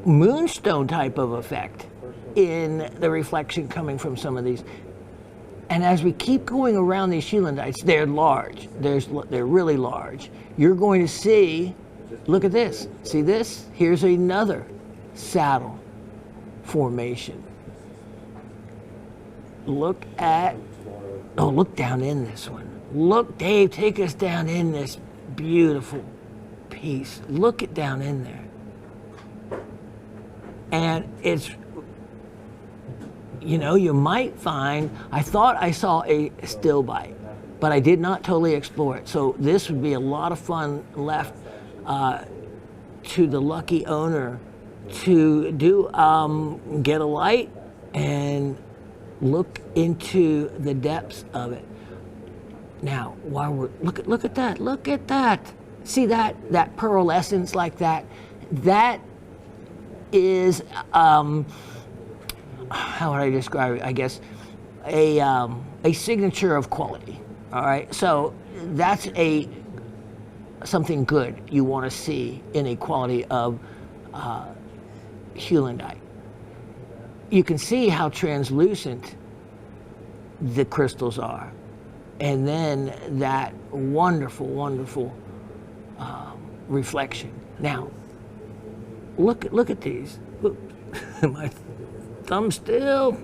moonstone type of effect in the reflection coming from some of these. And as we keep going around these heulandites, they're large. They're really large. You're going to see, look at this. See this? Here's another saddle formation. Look down in this one. Look, Dave, take us down in this beautiful piece. Look it down in there. And it's, you might find, I thought I saw a still bite, but I did not totally explore it. So this would be a lot of fun left to the lucky owner to do, get a light and look into the depths of it. Now, while we're, look at that. See that pearlescence like that? That is, how would I describe it? I guess a signature of quality. All right, so that's something good you want to see in a quality of heulandite. You can see how translucent the crystals are, and then that wonderful, wonderful reflection. Now, look at these. Look, my thumb's still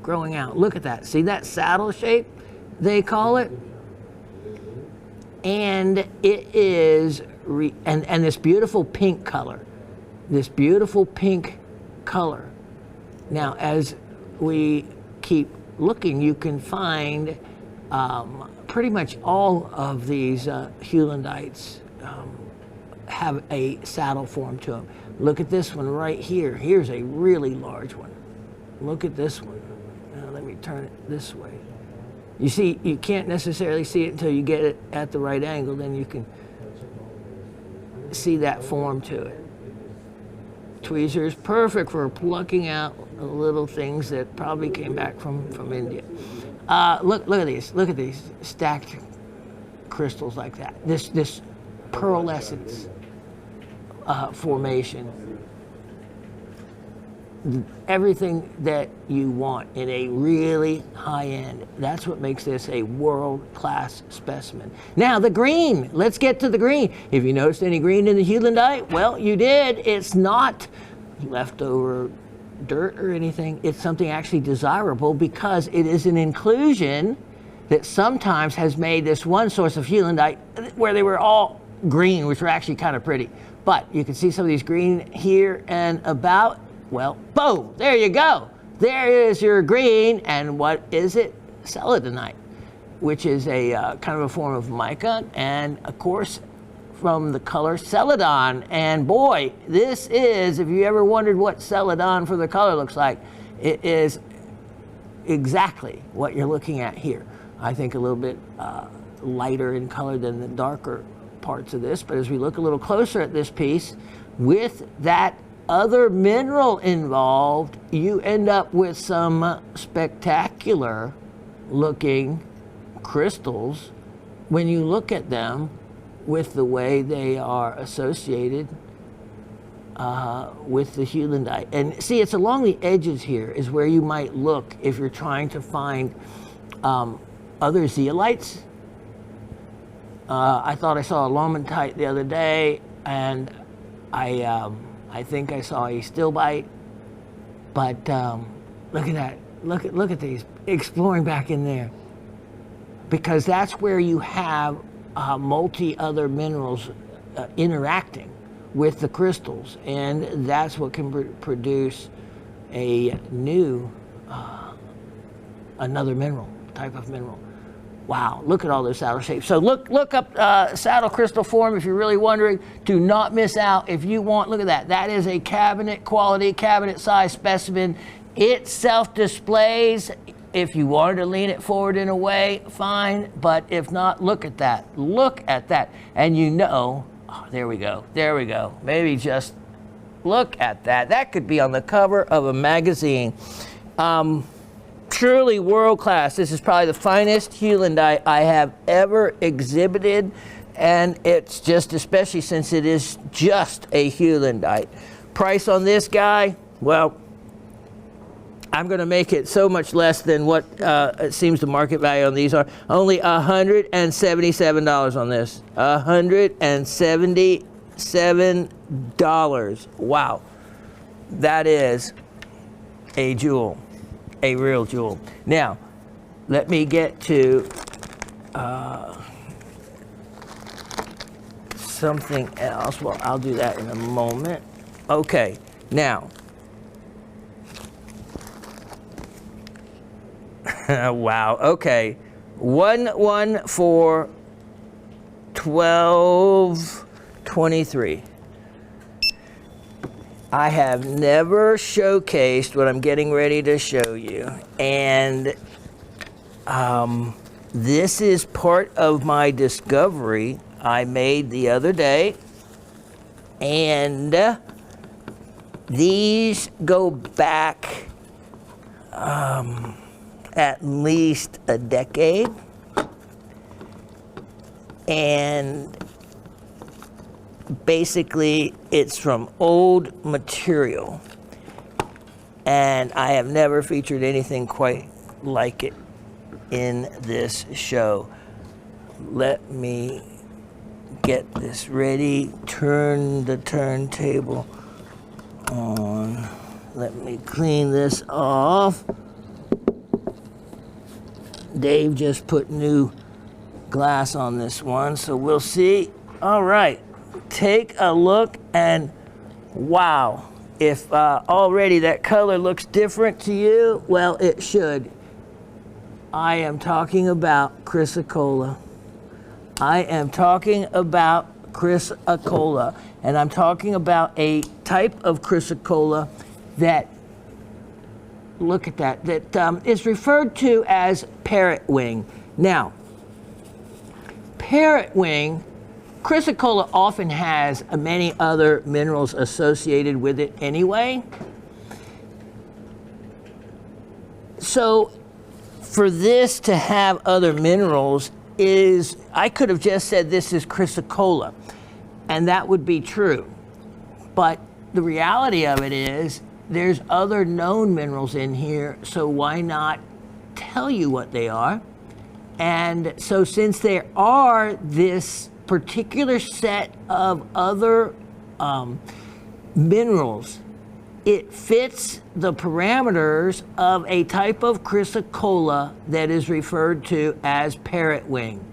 growing out. Look at that. See that saddle shape, they call it? And it is, and this beautiful pink color. This beautiful pink color. Now, as we keep looking, you can find pretty much all of these heulandites have a saddle form to them. Look at this one right here. Here's a really large one. Look at this one. Now, let me turn it this way. You see, you can't necessarily see it until you get it at the right angle, then you can see that form to it. Tweezers, perfect for plucking out little things that probably came back from India. Look at these. Look at these stacked crystals like that. This pearlescence formation. Everything that you want in a really high end. That's what makes this a world-class specimen. Now the green, let's get to the green. If you noticed any green in the heulandite, well, you did. It's not leftover dirt or anything. It's something actually desirable because it is an inclusion that sometimes has made this one source of heulandite where they were all green, which were actually kind of pretty. But you can see some of these green here and about. Well, boom, there you go. There is your green, and what is it? Celadonite, which is a kind of a form of mica, and of course, from the color celadon. And boy, this is, if you ever wondered what celadon for the color looks like, it is exactly what you're looking at here. I think a little bit lighter in color than the darker parts of this, but as we look a little closer at this piece, with that other mineral involved, you end up with some spectacular looking crystals when you look at them with the way they are associated with the heulandite. And see, it's along the edges here is where you might look if you're trying to find other zeolites. I thought I saw a lomatite the other day, and I think I saw a stillbite, but look at that. Look at these, exploring back in there. Because that's where you have multi other minerals interacting with the crystals, and that's what can produce a new, another mineral, type of mineral. Wow, look at all those saddle shapes. So look up saddle crystal form if you're really wondering. Do not miss out if you want. Look at that. That is a cabinet quality, cabinet size specimen. It self-displays if you wanted to lean it forward in a way, fine. But if not, look at that. Look at that. And you know, oh, there we go. There we go. Maybe just look at that. That could be on the cover of a magazine. Truly world class. This is probably the finest heulandite I have ever exhibited. And it's just, especially since it is just a heulandite. Price on this guy, well, I'm going to make it so much less than what it seems the market value on these are. Only $177 on this. $177. Wow. That is a jewel. A real jewel. Now, let me get to something else. Well, I'll do that in a moment. Okay, now. Wow, okay. 114-12-23. I have never showcased what I'm getting ready to show you. And this is part of my discovery I made the other day. And these go back at least a decade. And basically it's from old material. And I have never featured anything quite like it in this show. Let me get this ready. Turn the turntable on. Let me clean this off. Dave just put new glass on this one, so we'll see. All right, take a look, and wow, if already that color looks different to you, well, it should. I am talking about chrysocolla. I am talking about chrysocolla, and I'm talking about a type of chrysocolla that, look at that, that is referred to as parrot wing. Now, parrot wing, chrysocolla often has many other minerals associated with it anyway. So for this to have other minerals is, I could have just said this is chrysocolla, and that would be true. But the reality of it is there's other known minerals in here, so why not tell you what they are? And so since there are this particular set of other minerals, it fits the parameters of a type of chrysocolla that is referred to as parrot wing.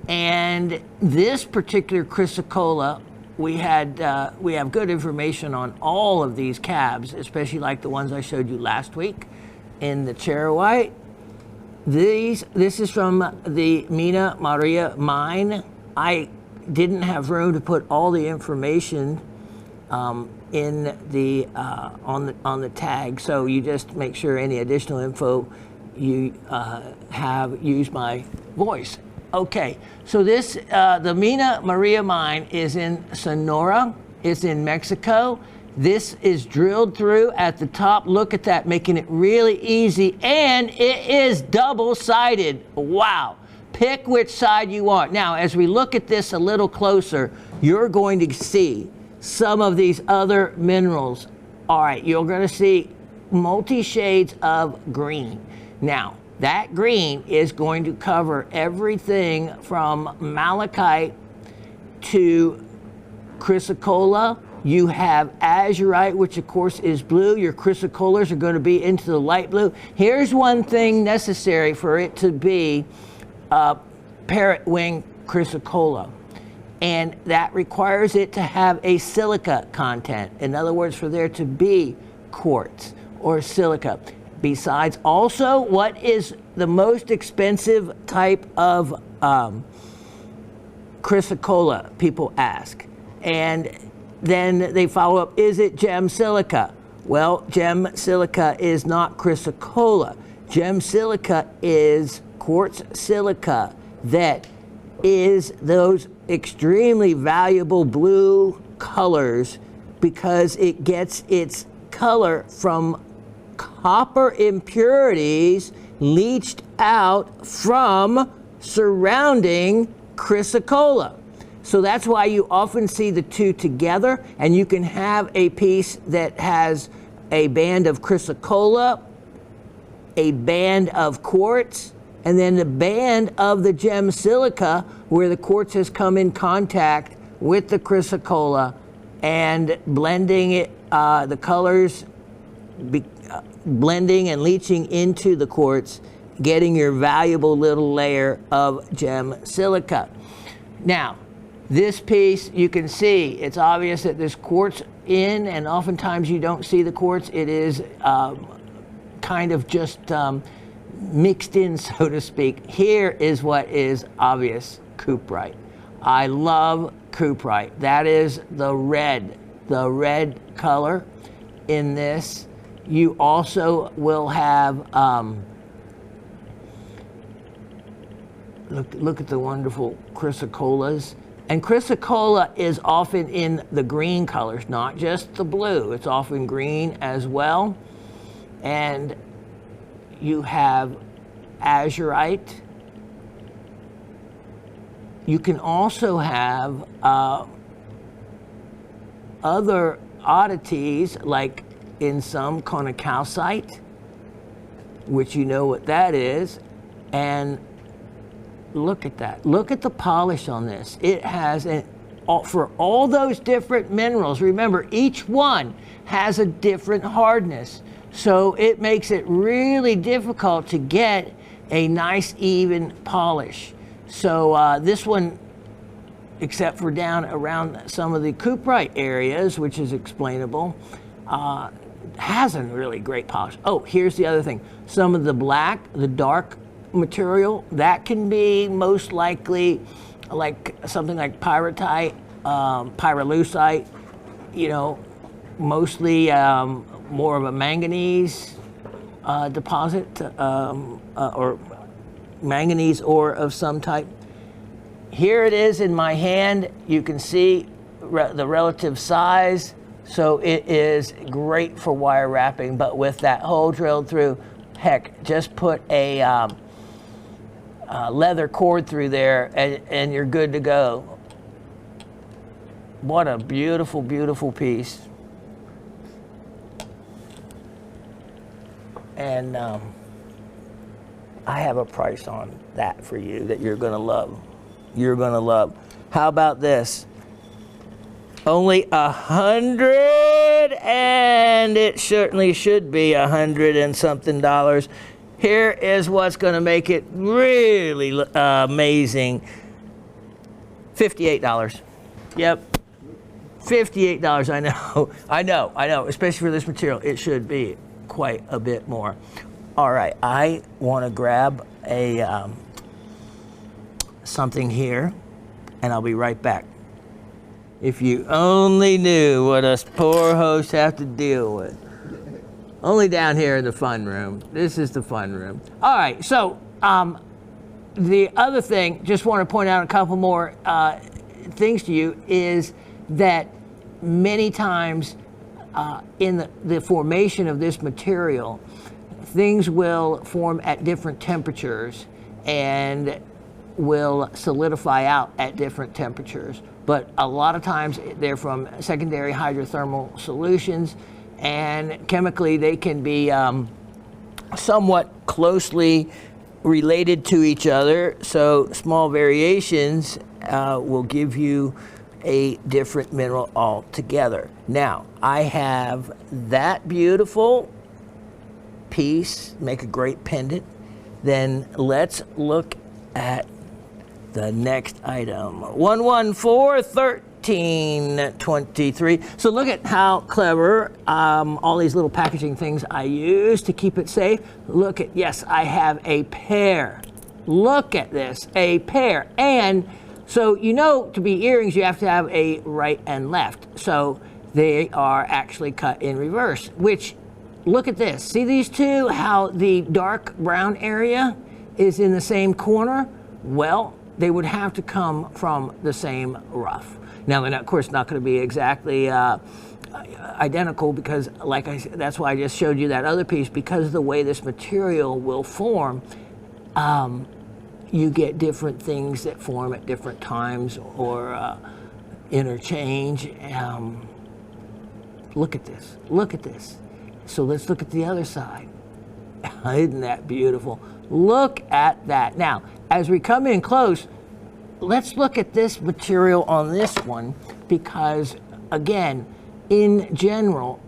And this particular chrysocolla, we have good information on all of these cabs, especially like the ones I showed you last week in the Charoite. This is from the Mina Maria mine. I didn't have room to put all the information in the on the tag, so you just make sure any additional info you use my voice. Okay, so this the Mina Maria mine is in Sonora. It's in Mexico. This is drilled through at the top. Look at that, making it really easy, and it is double-sided. Wow. Pick which side you want. Now, as we look at this a little closer, you're going to see some of these other minerals. All right, you're going to see multi-shades of green. Now, that green is going to cover everything from malachite to chrysocolla. You have azurite, which of course is blue. Your chrysocollas are going to be into the light blue. Here's one thing necessary for it to be parrot wing chrysocolla, and that requires it to have a silica content. In other words, for there to be quartz or silica. Besides, also, what is the most expensive type of chrysocolla, people ask. And then they follow up, is it gem silica? Well, gem silica is not chrysocolla. Gem silica is quartz silica that is those extremely valuable blue colors because it gets its color from copper impurities leached out from surrounding chrysocolla. So that's why you often see the two together, and you can have a piece that has a band of chrysocolla, a band of quartz, and then the band of the gem silica where the quartz has come in contact with the chrysocolla and blending it, the colors blending and leaching into the quartz, getting your valuable little layer of gem silica. Now, this piece, you can see, it's obvious that there's quartz in, and oftentimes you don't see the quartz. It is kind of just mixed in, so to speak. Here is what is obvious: cuprite. I love cuprite. That is the red color in this. You also will have, look at the wonderful chrysocollas. And chrysocolla is often in the green colors, not just the blue. It's often green as well. And you have azurite. You can also have other oddities, like in some conocalcite, which you know what that is. And look at that. Look at the polish on this. It has, for all those different minerals, remember, each one has a different hardness. So it makes it really difficult to get a nice, even polish. So this one, except for down around some of the cuprite areas, which is explainable, has a really great polish. Oh, here's the other thing. Some of the black, the dark material, that can be most likely like something like pyrrhotite, pyrolusite, you know, mostly more of a manganese deposit, or manganese ore of some type. Here it is in my hand. You can see the relative size. So it is great for wire wrapping, but with that hole drilled through, heck, just put a leather cord through there and you're good to go. What a beautiful, beautiful piece. And I have a price on that for you that you're gonna love. You're gonna love. How about this? Only $100, and it certainly should be $100 and something. Here is what's going to make it really amazing. $58. Yep, $58. I know. Especially for this material, it should be quite a bit more. All right, I want to grab a something here, and I'll be right back. If you only knew what us poor hosts have to deal with. Only down here in the fun room. This is the fun room. All right, so the other thing, just want to point out a couple more things to you, is that many times in the formation of this material, things will form at different temperatures and will solidify out at different temperatures. But a lot of times they're from secondary hydrothermal solutions, and chemically they can be somewhat closely related to each other. So small variations will give you a different mineral altogether. Now, I have that beautiful piece, make a great pendant. Then let's look at the next item, 1141323. So look at how clever all these little packaging things I use to keep it safe. Look at, yes, I have a pair. Look at this, a pair. And so, you know, to be earrings, you have to have a right and left. So they are actually cut in reverse, which look at this. See these two, how the dark brown area is in the same corner? Well, they would have to come from the same rough. Now, they're not, of course, not going to be exactly identical because, like I said, that's why I just showed you that other piece, because of the way this material will form. You get different things that form at different times or interchange. Look at this. Look at this. So let's look at the other side. Isn't that beautiful? Look at that. Now, as we come in close, let's look at this material on this one because, again, in general,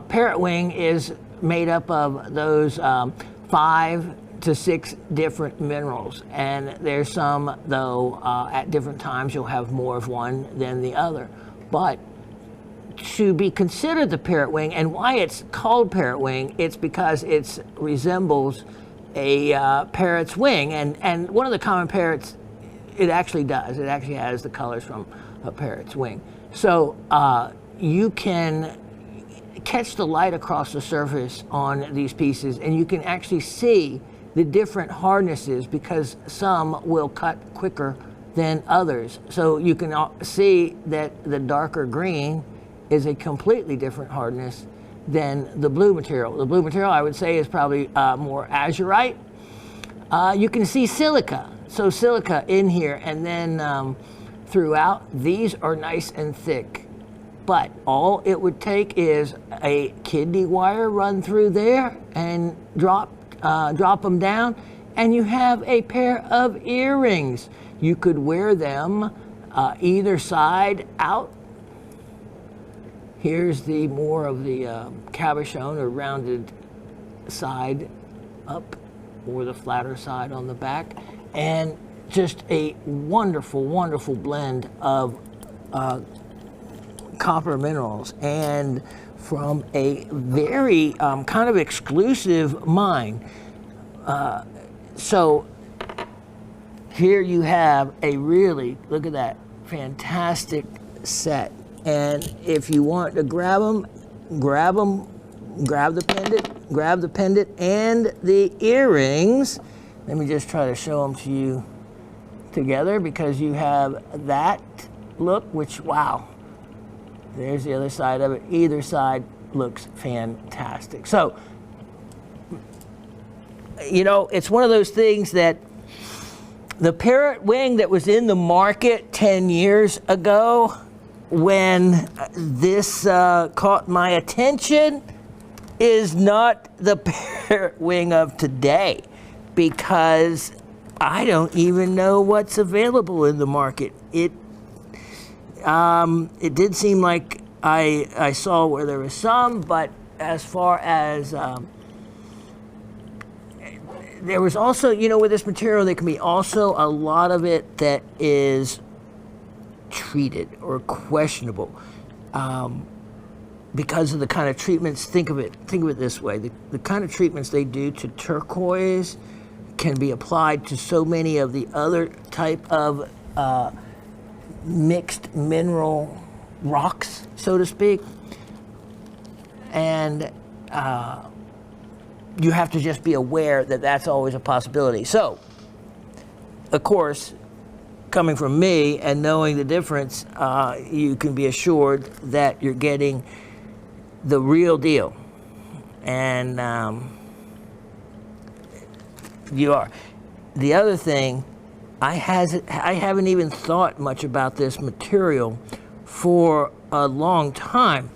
parrot wing is made up of those 5 to 6 different minerals, and there's some, though, at different times you'll have more of one than the other. But to be considered the parrot wing, and why it's called parrot wing, it's because it resembles a parrot's wing, and one of the common parrots, it actually does. It actually has the colors from a parrot's wing. So you can catch the light across the surface on these pieces, and you can actually see the different hardnesses because some will cut quicker than others. So you can see that the darker green is a completely different hardness than the blue material. The blue material, I would say, is probably more azurite. You can see silica. So silica in here, and then throughout, these are nice and thick. But all it would take is a kidney wire run through there and drop them down, and you have a pair of earrings. You could wear them either side out. Here's the more of the cabochon or rounded side up, or the flatter side on the back, and just a wonderful, wonderful blend of copper minerals, and from a very kind of exclusive mine. So here you have a really, look at that, fantastic set. And if you want to grab the pendant and the earrings. Let me just try to show them to you together, because you have that look, which, wow, there's the other side of it. Either side looks fantastic. So, you know, it's one of those things that the parrot wing that was in the market 10 years ago, when this caught my attention, is not the parrot wing of today, because I don't even know what's available in the market. It did seem like I saw where there was some, but as far as there was also, you know, with this material, there can be also a lot of it that is treated or questionable because of the kind of treatments. Think of it this way: the kind of treatments they do to turquoise can be applied to so many of the other type of mixed mineral rocks, so to speak, and you have to just be aware that that's always a possibility. So, of course, coming from me and knowing the difference, you can be assured that you're getting the real deal. And you are. The other thing, I haven't even thought much about this material for a long time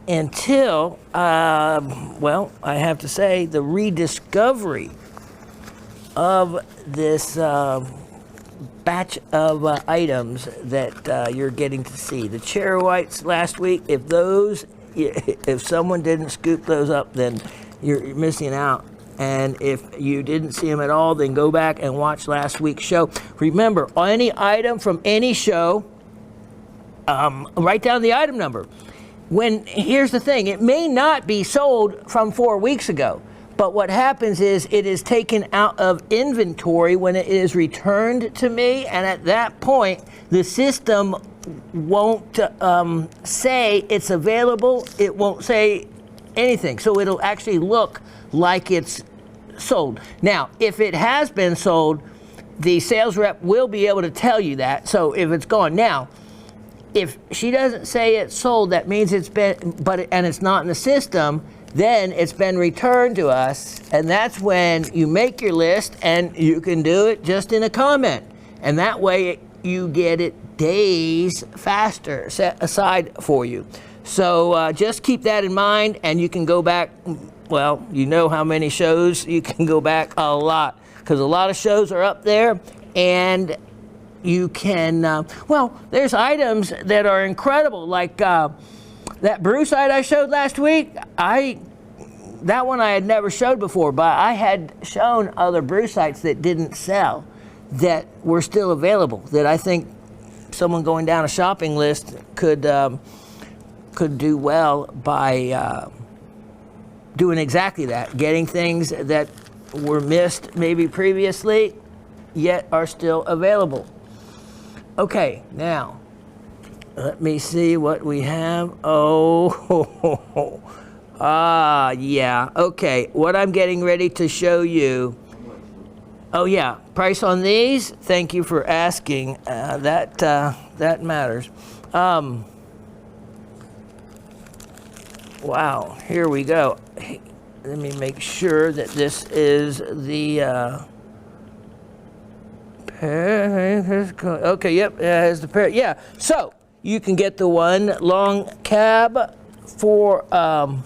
until, well, I have to say, the rediscovery of this batch of items that you're getting to see. The charoites last week, if someone didn't scoop those up, then you're missing out. And if you didn't see them at all, then go back and watch last week's show. Remember, any item from any show, write down the item number. Here's the thing, it may not be sold from 4 weeks ago, but what happens is it is taken out of inventory when it is returned to me, and at that point, the system won't say it's available. It won't say anything. So it'll actually look like it's sold. Now, if it has been sold, the sales rep will be able to tell you that. So if it's gone now, if she doesn't say it's sold, that means it's been, and it's not in the system, then it's been returned to us, and that's when you make your list, and you can do it just in a comment, and that way you get it days faster set aside for you. So just keep that in mind, and you can go back, well, you know how many shows, you can go back a lot, because a lot of shows are up there, and you can, well, there's items that are incredible, like that brew site I showed last week. That one I had never showed before, but I had shown other brew sites that didn't sell, that were still available, that I think someone going down a shopping list could do well by doing exactly that, getting things that were missed maybe previously, yet are still available. Okay, now, let me see what we have. Oh, yeah, okay. What I'm getting ready to show you. Oh, yeah, price on these? Thank you for asking. That matters. Wow, here we go. Let me make sure that this is the... okay, yep, it has the pair. Yeah, so you can get the one long cab for how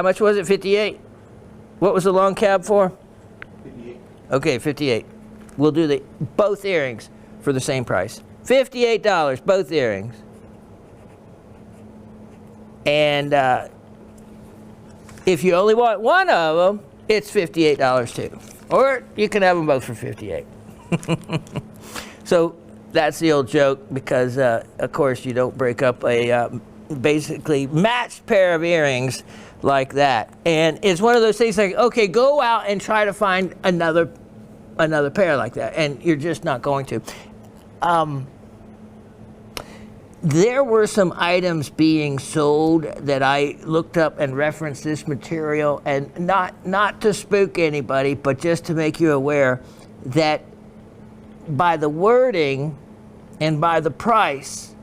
much was it? 58. What was the long cab for? 58. Okay, 58. We'll do both earrings for the same price. $58, both earrings. And if you only want one of them, it's $58 too. Or you can have them both for $58. So that's the old joke, because of course you don't break up a basically matched pair of earrings like that. And it's one of those things like, okay, go out and try to find another pair like that, and you're just not going to. There were some items being sold that I looked up and referenced this material, and not to spook anybody, but just to make you aware that by the wording and by the price,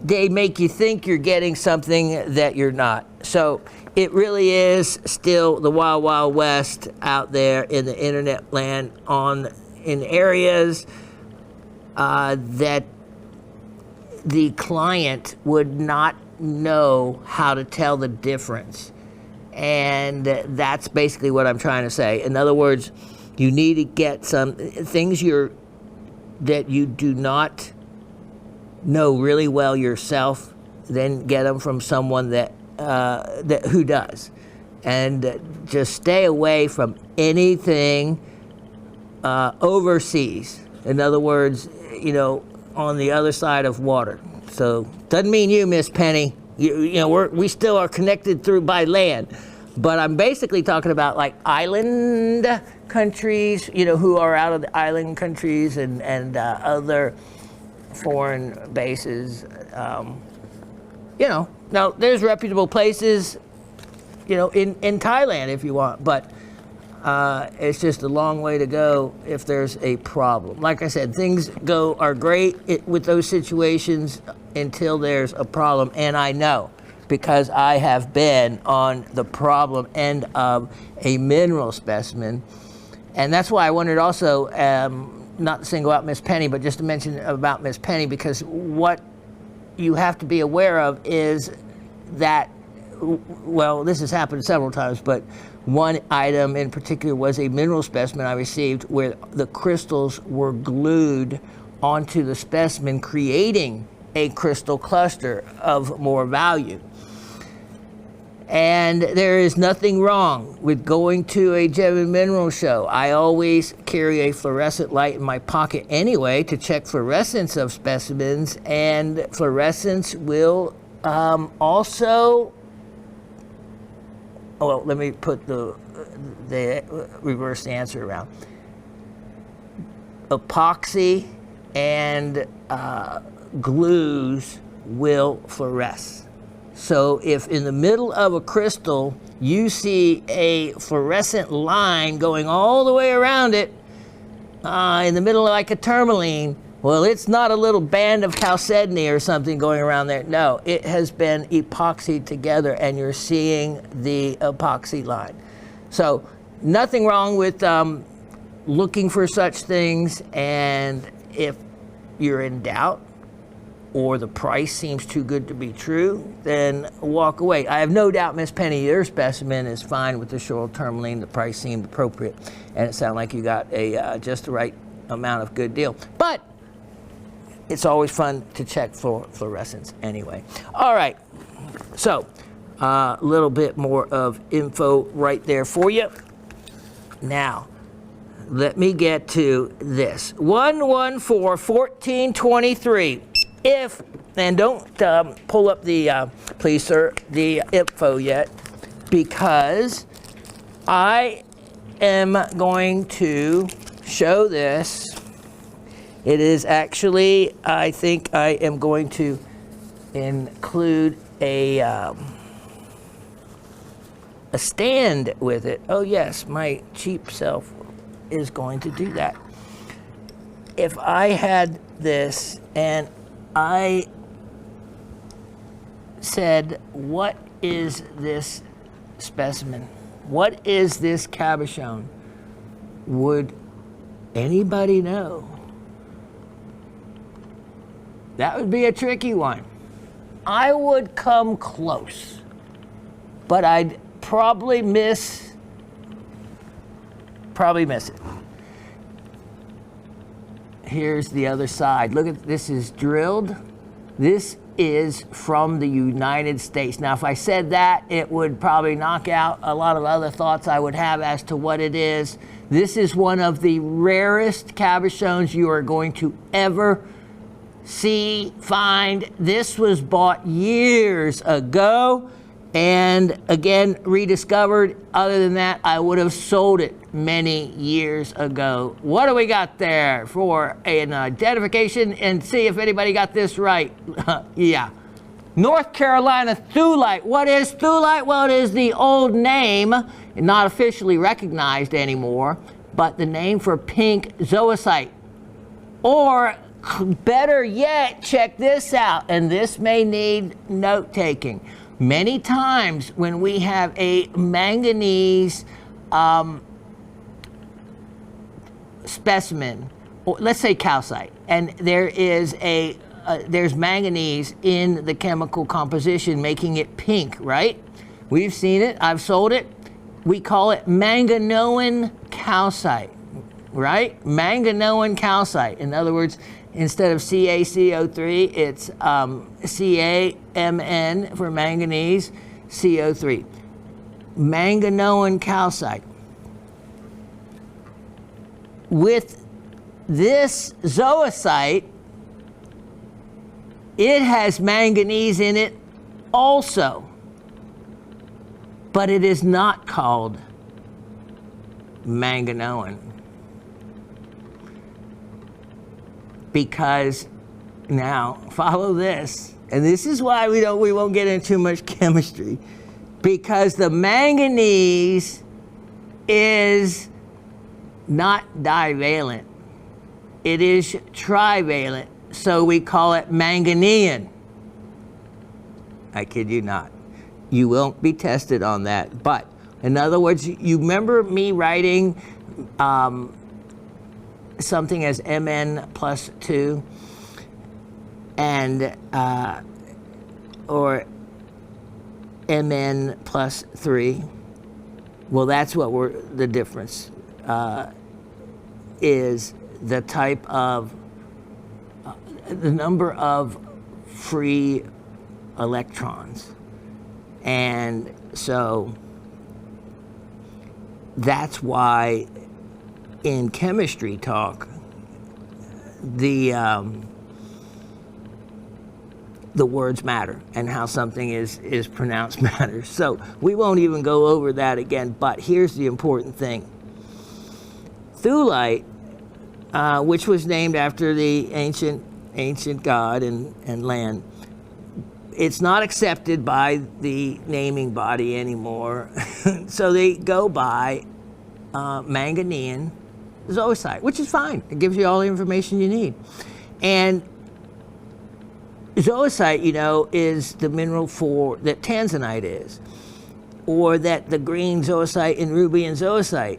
they make you think you're getting something that you're not. So it really is still the wild, wild west out there in the internet land, in areas that the client would not know how to tell the difference. And that's basically what I'm trying to say. In other words, you need to get some things that you do not know really well yourself, then get them from someone who does. And just stay away from anything overseas. In other words, on the other side of water. So doesn't mean you, Miss Penny. We still are connected by land, but I'm basically talking about like island countries, who are out of the island countries and other foreign bases. Now there's reputable places, in Thailand if you want, but it's just a long way to go if there's a problem. Like I said, things are great with those situations until there's a problem. And I know, because I have been on the problem end of a mineral specimen. And that's why I wanted also, not to single out Miss Penny, but just to mention about Miss Penny, because what you have to be aware of is that, well, this has happened several times, but one item in particular was a mineral specimen I received where the crystals were glued onto the specimen, creating a crystal cluster of more value. And there is nothing wrong with going to a gem and mineral show. I always carry a fluorescent light in my pocket anyway to check fluorescence of specimens, and fluorescence will also... Well, let me put the reverse answer around. Epoxy and glues will fluoresce. So if in the middle of a crystal you see a fluorescent line going all the way around it, in the middle of like a tourmaline, well, it's not a little band of chalcedony or something going around there. No, it has been epoxied together, and you're seeing the epoxy line. So nothing wrong with looking for such things, and if you're in doubt or the price seems too good to be true, then walk away. I have no doubt, Miss Penny, your specimen is fine with the shoral tourmaline. The price seemed appropriate, and it sounded like you got a just the right amount of good deal. But it's always fun to check for fluorescence anyway. All right, so a little bit more of info right there for you. Now, let me get to this. 114-1423. If, and don't pull up the, please sir, the info yet, because I am going to show this. It is actually, I think I am going to include a stand with it. Oh yes, my cheap self is going to do that. If I had this and I said, what is this specimen? What is this cabochon? Would anybody know? That would be a tricky one. I would come close, but I'd probably miss it. Here's the other side. Look at this, is drilled. This is from the United States. Now, if I said that, it would probably knock out a lot of other thoughts I would have as to what it is. This is one of the rarest cabochons you are going to ever see, find. This was bought years ago and again rediscovered. Other than that, I would have sold it many years ago. What do we got there for an identification and see if anybody got this right? Yeah. North Carolina thulite. What is thulite? Well, it is the old name, not officially recognized anymore, but the name for pink zoisite. Or better yet, check this out, and this may need note-taking. Many times when we have a manganese specimen, or let's say calcite, and there is there's manganese in the chemical composition making it pink, right? We've seen it, I've sold it. We call it manganoan calcite, right? Manganoan calcite. In other words, instead of CaCO3, it's CaMn for manganese, CO3. Manganoan calcite. With this zoisite, it has manganese in it also, but it is not called manganoan. Because, now, follow this, and this is why we won't get into too much chemistry, because the manganese is not divalent, it is trivalent, so we call it manganean. I kid you not. You won't be tested on that, but in other words, you remember me writing something as Mn plus 2 and or Mn plus 3. Well, that's what the difference is, the type of the number of free electrons. And so that's why in chemistry talk, the words matter, and how something is pronounced matters. So we won't even go over that again, but here's the important thing. Thulite, which was named after the ancient ancient god and land. It's not accepted by the naming body anymore, so they go by Manganean zoisite, which is fine. It gives you all the information you need. And zoisite, you know, is the mineral that tanzanite is, or that the green zoisite and rubian zoisite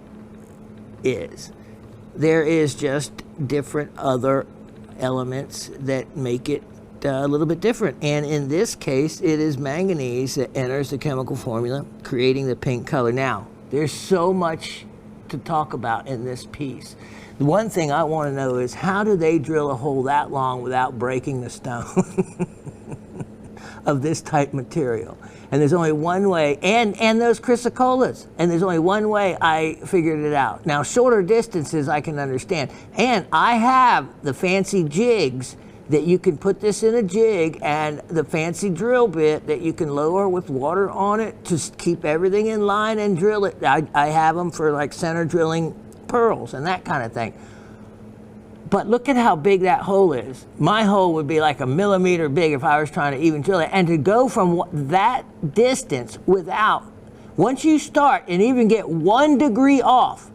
is. There is just different other elements that make it a little bit different. And in this case, it is manganese that enters the chemical formula, creating the pink color. Now, there's so much to talk about in this piece. The one thing I want to know is, how do they drill a hole that long without breaking the stone of this type material? And there's only one way, and those chrysocollars, and there's only one way I figured it out. Now, shorter distances I can understand. And I have the fancy jigs that you can put this in a jig, and the fancy drill bit that you can lower with water on it to keep everything in line and drill it. I have them for like center drilling pearls and that kind of thing. But look at how big that hole is. My hole would be like a millimeter big if I was trying to even drill it. And to go from that distance without, once you start and even get 1 degree off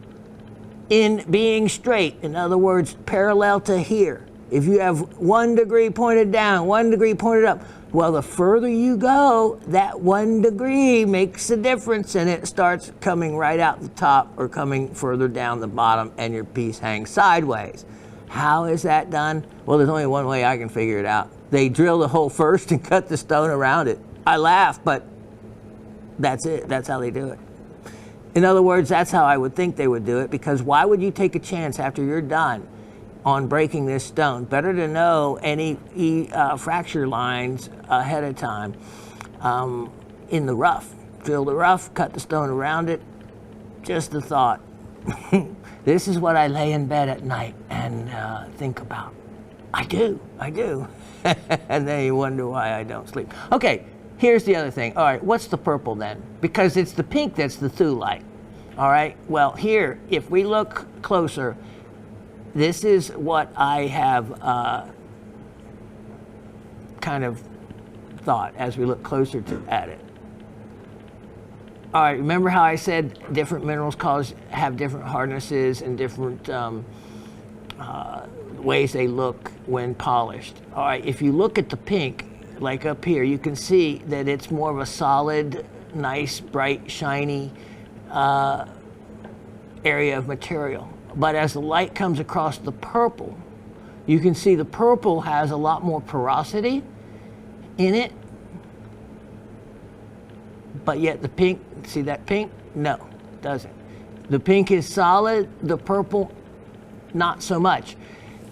in being straight, in other words, parallel to here, if you have 1 degree pointed down, 1 degree pointed up, well, the further you go, that 1 degree makes a difference, and it starts coming right out the top or coming further down the bottom, and your piece hangs sideways. How is that done? Well, there's only one way I can figure it out. They drill the hole first and cut the stone around it. I laugh, but that's it. That's how they do it. In other words, that's how I would think they would do it, because why would you take a chance after you're done on breaking this stone? Better to know any fracture lines ahead of time in the rough. Drill the rough, cut the stone around it. Just a thought. This is what I lay in bed at night and think about. I do. And then you wonder why I don't sleep. Okay, here's the other thing. All right, what's the purple then? Because it's the pink that's the thulite. All right, well here, if we look closer, this is what I have kind of thought as we look closer at it. All right, remember how I said different minerals have different hardnesses and different ways they look when polished. All right, if you look at the pink, like up here, you can see that it's more of a solid, nice, bright, shiny area of material. But as the light comes across the purple, you can see the purple has a lot more porosity in it. But yet the pink, see that pink? No, it doesn't. The pink is solid, the purple, not so much.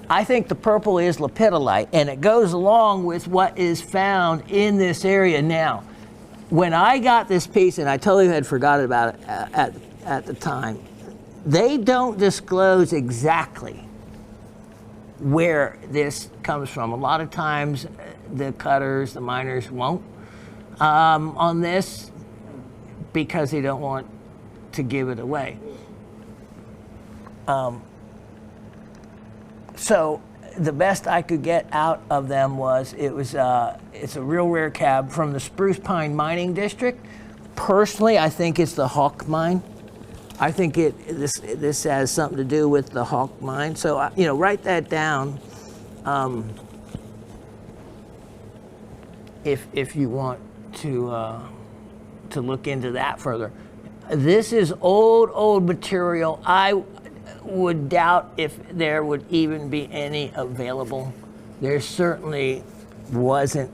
I think the purple is lepidolite, and it goes along with what is found in this area now. When I got this piece, and I totally had forgotten about it at the time, they don't disclose exactly where this comes from. A lot of times the cutters, the miners won't on this, because they don't want to give it away. So the best I could get out of them was it's a real rare cab from the Spruce Pine Mining District. Personally, I think it's the Hawk Mine. I think this has something to do with the Hawk Mine. So write that down if you want to look into that further. This is old material. I would doubt if there would even be any available. There certainly wasn't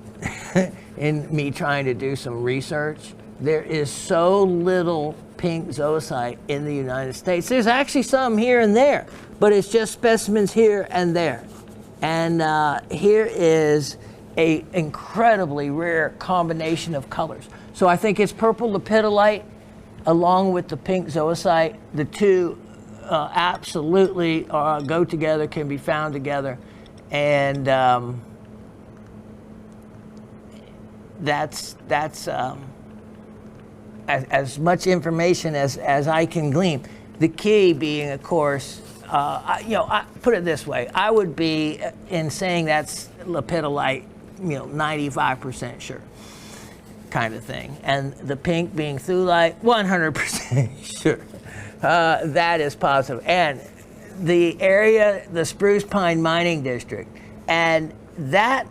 in me trying to do some research. There is so little pink zoisite in the United States. There's actually some here and there, but it's just specimens here and there. And here is an incredibly rare combination of colors. So I think it's purple lepidolite along with the pink zoisite. The two absolutely go together, can be found together. And that's as much information as I can glean. The key being, of course, I put it this way. I would be, in saying that's lepidolite, 95% sure, kind of thing. And the pink being thulite, 100% sure. That is positive. And the area, the Spruce Pine Mining District, and that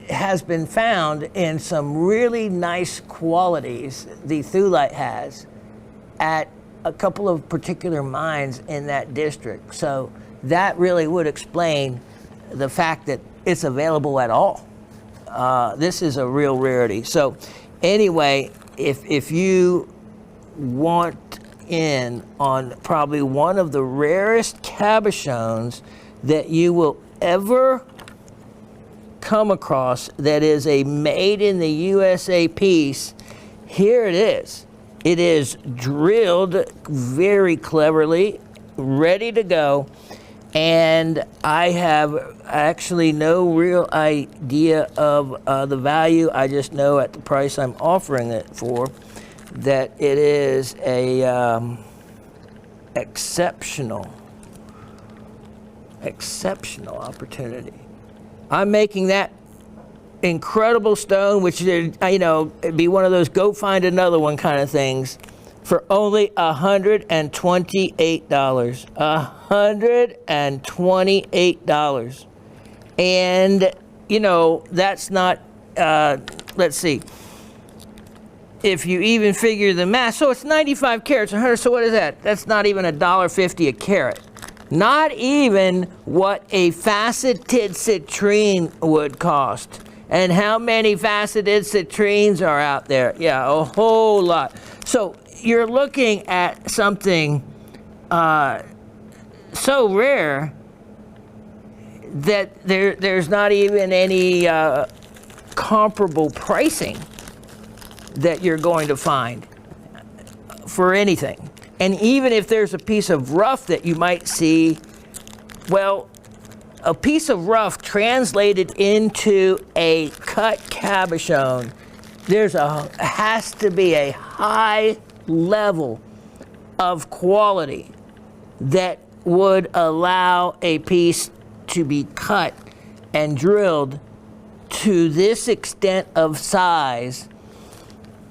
has been found in some really nice qualities, the thulite has, at a couple of particular mines in that district. So that really would explain the fact that it's available at all. This is a real rarity. So anyway, if you want in on probably one of the rarest cabochones that you will ever come across, that is a made in the USA piece, here it is. It is drilled very cleverly, ready to go, and I have actually no real idea of the value. I just know at the price I'm offering it for that it is a exceptional opportunity. I'm making that incredible stone, which is, it'd be one of those go find another one kind of things, for only $128. $128. And, that's not, let's see. If you even figure the math, so it's 95 carats, 100, so what is that? That's not even $1.50 a carat. Not even what a faceted citrine would cost. And how many faceted citrines are out there? Yeah, a whole lot. So you're looking at something so rare that there's not even any comparable pricing that you're going to find for anything. And even if there's a piece of rough that you might see, well, a piece of rough translated into a cut cabochon, has to be a high level of quality that would allow a piece to be cut and drilled to this extent of size.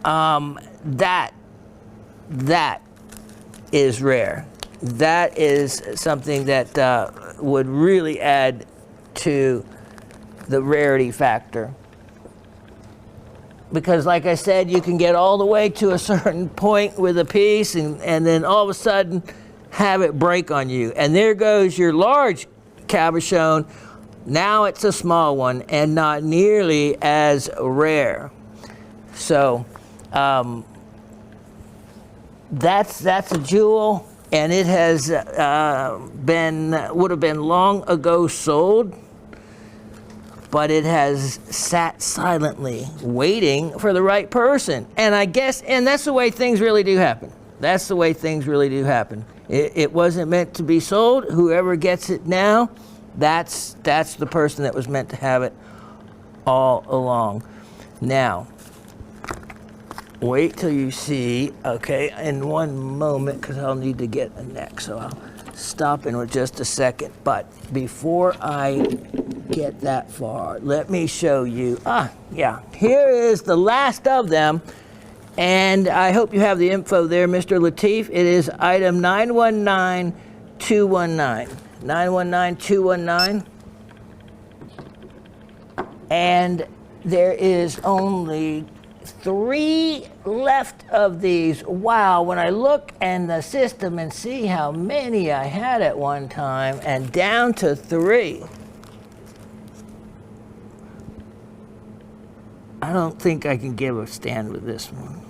That is rare. That is something that would really add to the rarity factor. Because like I said, you can get all the way to a certain point with a piece and then all of a sudden have it break on you. And there goes your large cabochon. Now it's a small one and not nearly as rare. So that's a jewel, and it has would have been long ago sold, but it has sat silently waiting for the right person. And I guess, and that's the way things really do happen. That's the way things really do happen. It wasn't meant to be sold. Whoever gets it now, that's the person that was meant to have it all along. Now, wait till you see, okay, in one moment, because I'll need to get a neck, so I'll stop in with just a second. But before I get that far, let me show you, here is the last of them, and I hope you have the info there, Mr. Latif. It is item 919219. 919219. And there is only 3 left of these. Wow, when I look in the system and see how many I had at one time, and down to 3. I don't think I can give a stand with this one.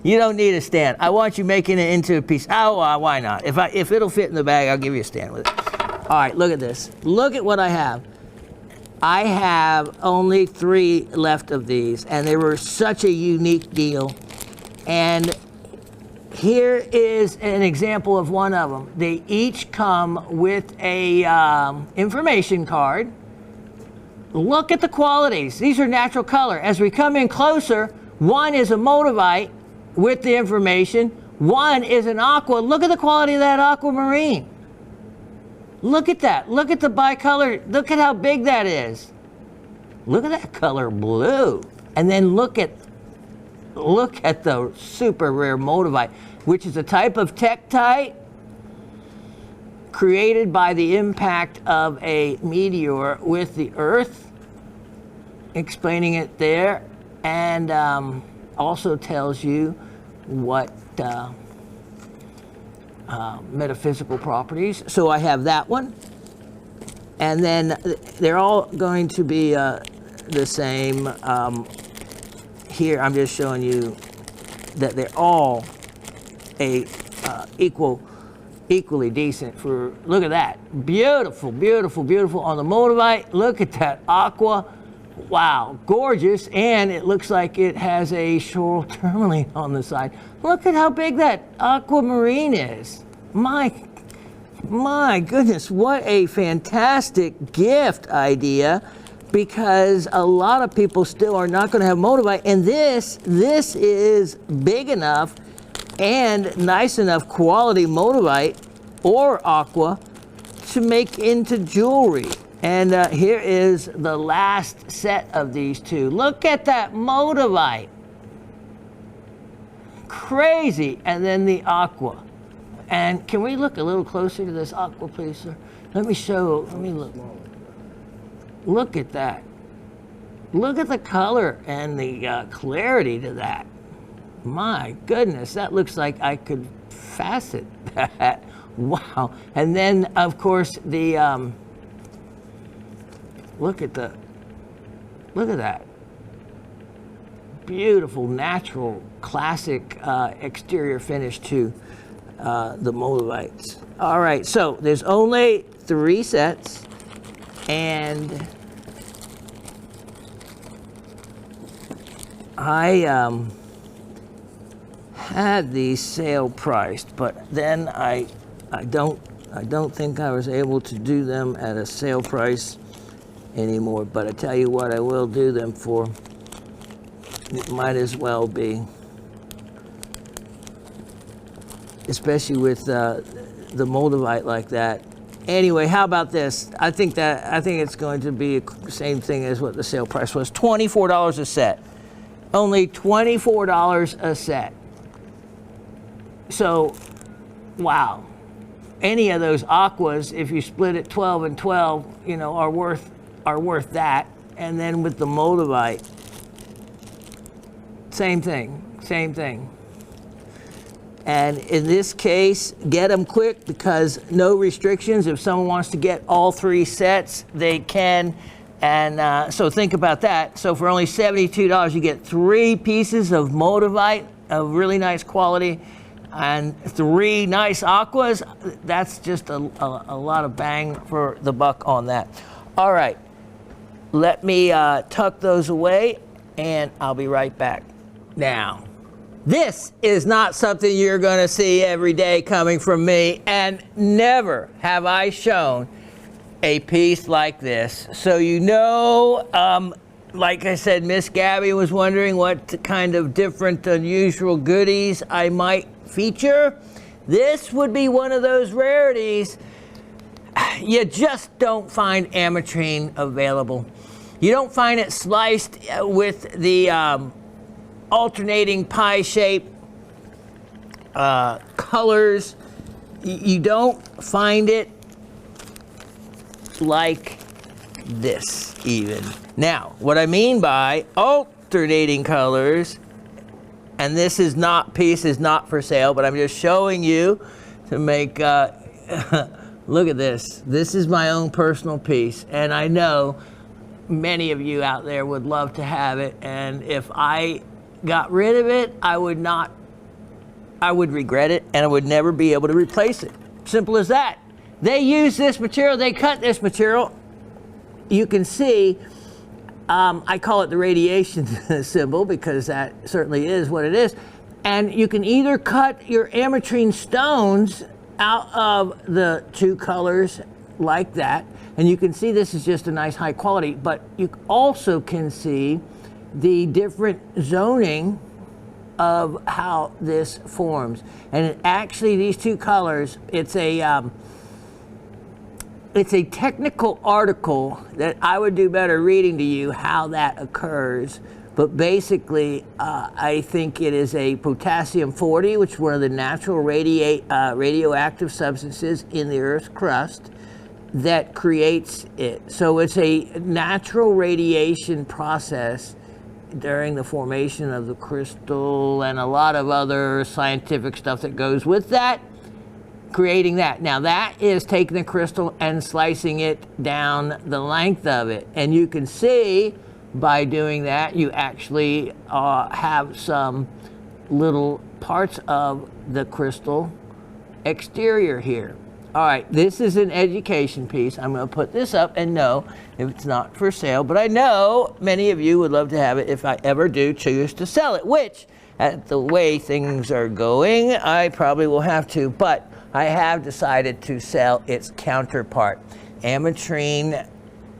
You don't need a stand. I want you making it into a piece. Oh, why not? If it'll fit in the bag, I'll give you a stand with it. All right, look at this. Look at what I have. I have only 3 left of these, and they were such a unique deal. And here is an example of one of them. They each come with a information card. Look at the qualities. These are natural color. As we come in closer, one is a motivite with the information. One is an aqua. Look at the quality of that aquamarine. Look at that. Look at the bicolor. Look at how big that is. Look at that color blue. And then look at the super rare moldavite, which is a type of tektite created by the impact of a meteor with the Earth, explaining it there, and also tells you what metaphysical properties. So I have that one, and then they're all going to be the same. Here I'm just showing you that they're all equally decent. For look at that, beautiful, beautiful, beautiful on the moldavite. Look at that aqua. Wow, gorgeous, and it looks like it has a shoral tourmaline on the side. Look at how big that aquamarine is. My goodness, what a fantastic gift idea, because a lot of people still are not going to have moldavite, and this is big enough and nice enough quality moldavite or aqua to make into jewelry. And here is the last set of these two. Look at that moldavite. Crazy. And then the aqua. And can we look a little closer to this aqua, please, sir? Let me look. Look at that. Look at the color and the clarity to that. My goodness, that looks like I could facet that. Wow. And then, of course, the look at that. Beautiful, natural, classic exterior finish to the moldavites. All right, so there's only 3 sets, and I had these sale priced, but then I don't think I was able to do them at a sale price anymore. But I tell you what, I will do them for. It might as well be, especially with the moldavite like that. Anyway, how about this? I think it's going to be the same thing as what the sale price was. $24 a set. Only $24 a set. So, wow. Any of those aquas, if you split it 12 and 12, are worth that. And then with the moldavite, same thing. And in this case, get them quick, because no restrictions. If someone wants to get all 3 sets, they can. And so think about that. So for only $72, you get 3 pieces of moldavite of really nice quality and 3 nice aquas. That's just a lot of bang for the buck on that. All right, let me tuck those away, and I'll be right back. Now, this is not something you're going to see every day coming from me, and never have I shown a piece like this. So like I said, Miss Gabby was wondering what kind of different, unusual goodies I might feature. This would be one of those rarities. You just don't find ametrine available. You don't find it sliced with the alternating pie shape colors. You don't find it like this even. Now, what I mean by alternating colors, and this piece is not for sale, but I'm just showing you to make, look at this. This is my own personal piece, and I know many of you out there would love to have it, and if I got rid of it, I would regret it, and I would never be able to replace it. Simple as that. They use this material, they cut this material. You can see, I call it the radiation symbol, because that certainly is what it is. And you can either cut your ametrine stones out of the 2 colors like that, and you can see this is just a nice high quality, but you also can see the different zoning of how this forms. And actually, these 2 colors, it's a it's a technical article that I would do better reading to you how that occurs. But basically, I think it is a potassium-40, which is one of the natural radioactive substances in the Earth's crust that creates it. So it's a natural radiation process during the formation of the crystal and a lot of other scientific stuff that goes with that, creating that. Now that is taking the crystal and slicing it down the length of it. And you can see by doing that, you actually have some little parts of the crystal exterior here. All right, this is an education piece. I'm going to put this up, and no, it's not for sale, but I know many of you would love to have it if I ever do choose to sell it, which, at the way things are going, I probably will have to, but I have decided to sell its counterpart, ametrine,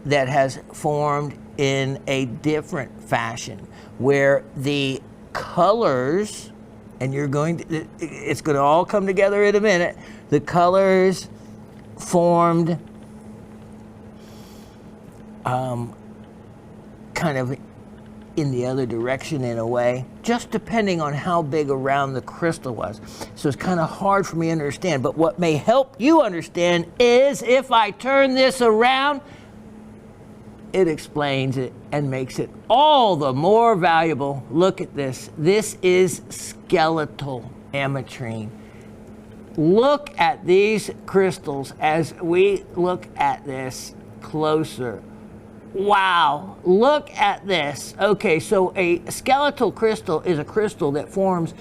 that has formed in a different fashion, where the colors, and it's going to all come together in a minute, the colors formed kind of in the other direction in a way, just depending on how big around the crystal was. So it's kind of hard for me to understand, but what may help you understand is if I turn this around, it explains it and makes it all the more valuable. Look at this. This is skeletal ametrine. Look at these crystals as we look at this closer. Wow, look at this. Okay, so a skeletal crystal is a crystal that forms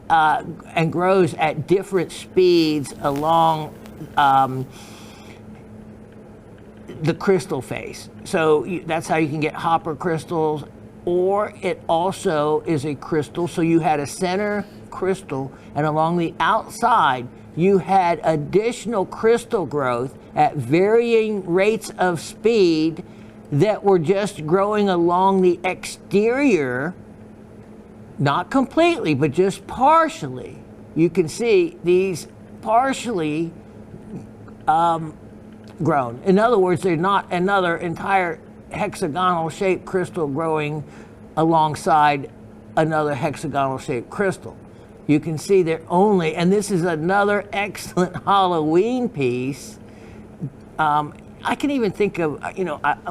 and grows at different speeds along the crystal face. So that's how you can get hopper crystals, or it also is a crystal. So you had a center crystal, and along the outside, you had additional crystal growth at varying rates of speed that were just growing along the exterior, not completely, but just partially. You can see these partially grown. In other words, they're not another entire hexagonal shaped crystal growing alongside another hexagonal shaped crystal. You can see they're only, and this is another excellent Halloween piece. I can even think of,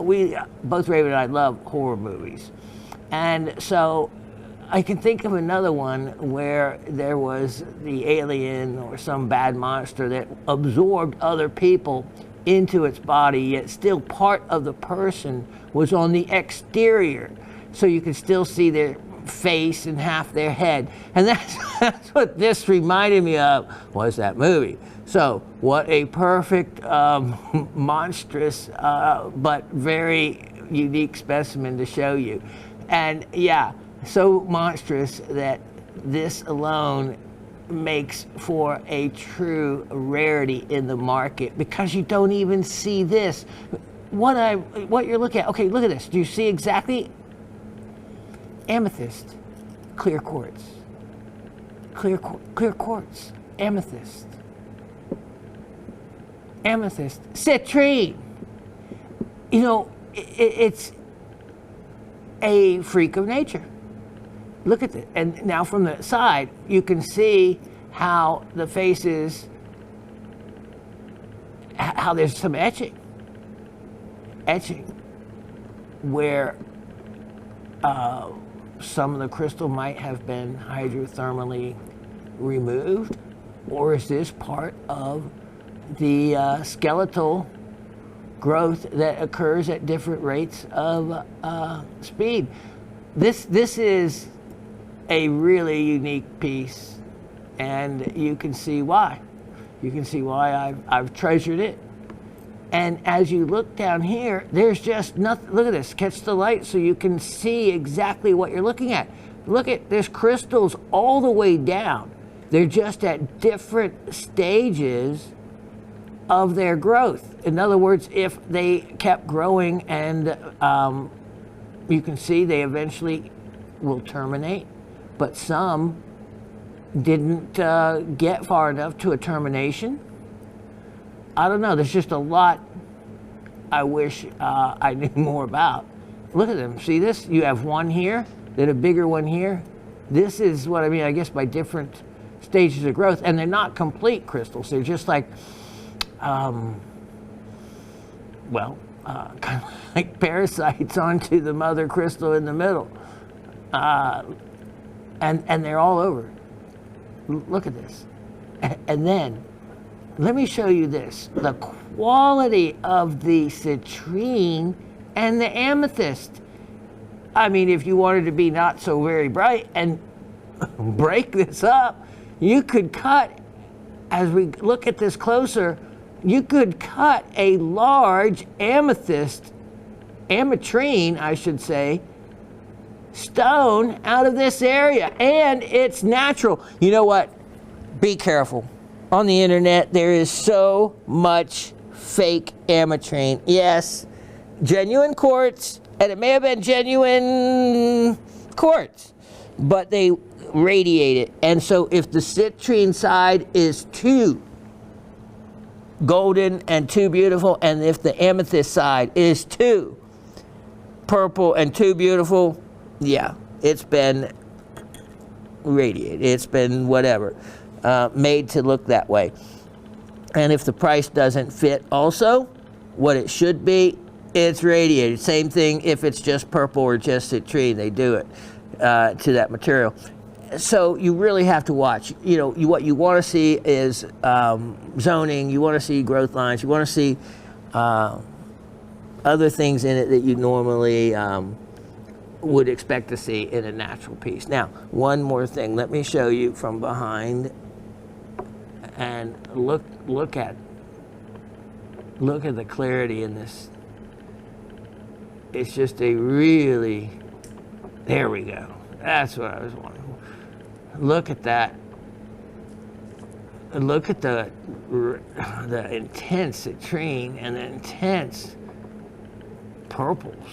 we both, Raven and I, love horror movies. And so I can think of another one where there was the alien or some bad monster that absorbed other people into its body, yet still part of the person was on the exterior. So you can still see their face and half their head. And that's what this reminded me of, was that movie. So what a perfect, monstrous, but very unique specimen to show you. And yeah, so monstrous that this alone makes for a true rarity in the market, because you don't even see this. What you're looking at, okay, look at this. Do you see exactly? Amethyst, clear quartz, clear quartz, amethyst, citrine. It's a freak of nature. Look at it. And now from the side, you can see how the faces, how there's some etching where some of the crystal might have been hydrothermally removed. Or is this part of the skeletal growth that occurs at different rates of speed? This is a really unique piece, and you can see why. You can see why I've treasured it. And as you look down here, there's just nothing. Look at this. Catch the light so you can see exactly what you're looking at. Look at, there's crystals all the way down. They're just at different stages of their growth. In other words, if they kept growing, and you can see they eventually will terminate, but some didn't get far enough to a termination. I don't know, there's just a lot I wish I knew more about. Look at them. See this? You have one here, then a bigger one here. This is what I mean, I guess, by different stages of growth. And they're not complete crystals. They're just like, kind of like parasites onto the mother crystal in the middle. And they're all over. Look at this. And then, let me show you this. The quality of the citrine and the amethyst. I mean, if you wanted to be not so very bright and break this up, you could cut, as we look at this closer, you could cut a large amethyst, ametrine, I should say, stone out of this area. And it's natural. You know what? Be careful. On the internet, there is so much fake ametrine. Yes, genuine quartz, and it may have been genuine quartz, but they radiate it. And so if the citrine side is too golden and too beautiful, and if the amethyst side is too purple and too beautiful, yeah, it's been radiated. It's been whatever. Made to look that way. And if the price doesn't fit also what it should be, it's radiated. Same thing if it's just purple or just citrine, they do it to that material. So you really have to watch. You know, what you want to see is zoning, you want to see growth lines, you want to see other things in it that you normally would expect to see in a natural piece. Now, one more thing, let me show you from behind. And look at the clarity in this. It's just a really, there we go. That's what I was wanting. Look at that. Look at the intense citrine and the intense purples.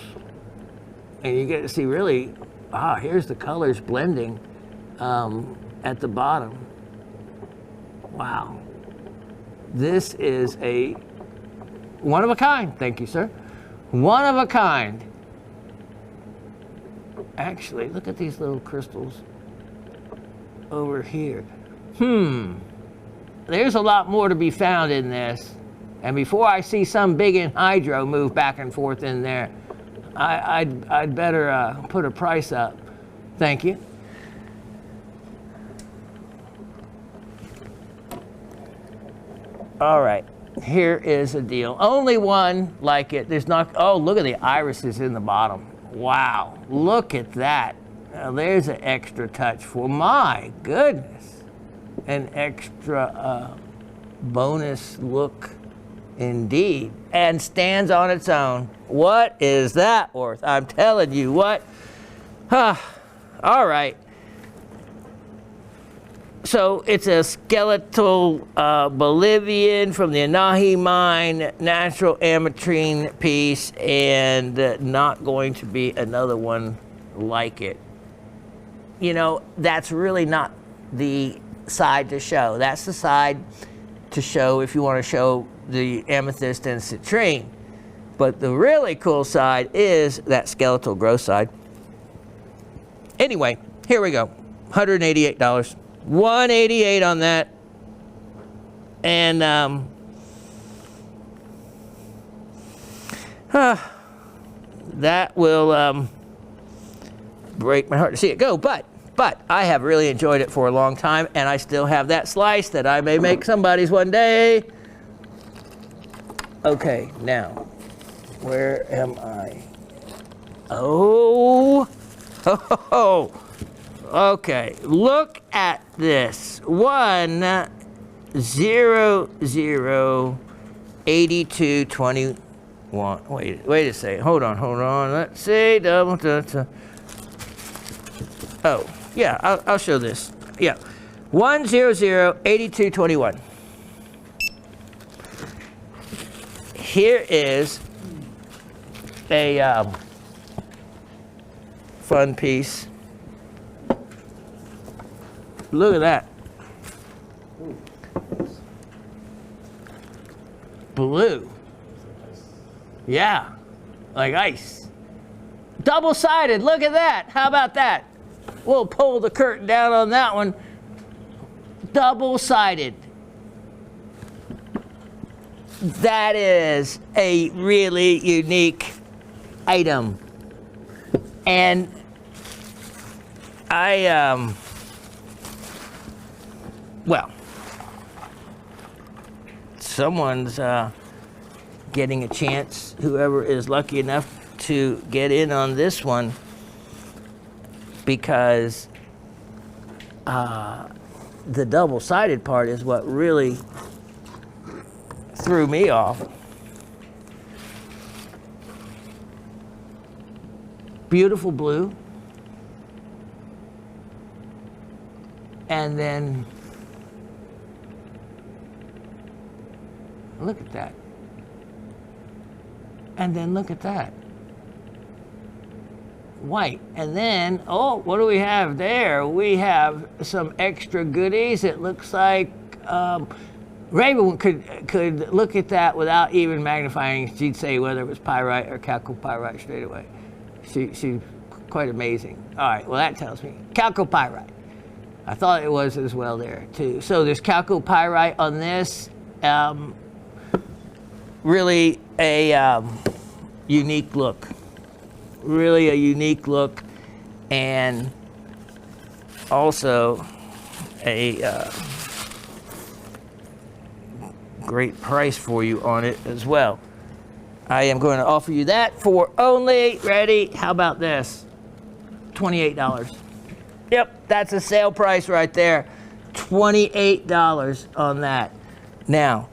And you get to see really, here's the colors blending at the bottom. Wow. This is a one of a kind. Thank you, sir. One of a kind. Actually, look at these little crystals over here. There's a lot more to be found in this. And before I see some big anhydro move back and forth in there, I'd better put a price up. Thank you. All right, here is a deal. Only one like it. There's not, oh, look at the irises in the bottom. Wow, look at that. Now, there's an extra touch for, my goodness. An extra bonus look indeed. And stands on its own. What is that worth? I'm telling you what. All right. So it's a skeletal Bolivian from the Anahi mine, natural ametrine piece, and not going to be another one like it. You know, that's really not the side to show. That's the side to show if you want to show the amethyst and citrine. But the really cool side is that skeletal growth side. Anyway, here we go. $188. $188 on that. And that will break my heart to see it go. But I have really enjoyed it for a long time, and I still have that slice that I may make somebody's one day. Okay, now, where am I? Oh, okay, look at this. 1008221. Wait a second. Hold on. Let's see. Oh, yeah, I'll show this. Yeah, 1008221. Here is a fun piece. Look at that. Blue. Yeah, like ice. Double-sided, look at that. How about that? We'll pull the curtain down on that one. Double-sided. That is a really unique item. And well, someone's getting a chance, whoever is lucky enough to get in on this one, because the double-sided part is what really threw me off. Beautiful blue. And then look at that. And then look at that. White. And then, oh, what do we have there? We have some extra goodies. It looks like Raven could look at that without even magnifying. She'd say whether it was pyrite or chalcopyrite straight away. She's quite amazing. All right, well, that tells me chalcopyrite. I thought it was as well there too. So there's chalcopyrite on this. Really a unique look. Really a unique look, and also a great price for you on it as well. I am going to offer you that for only, ready, how about this? $28. Yep, that's a sale price right there. $28 on that. Now,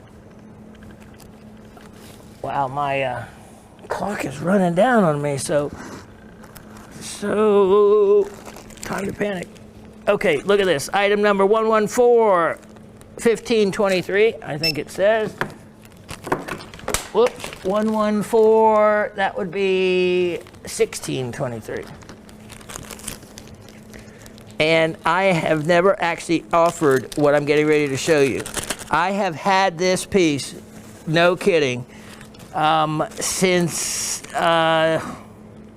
wow, my clock is running down on me, so time to panic. Okay, look at this. Item number 114-1523, I think it says. Whoops, 114, that would be 1623. And I have never actually offered what I'm getting ready to show you. I have had this piece, no kidding, since, do I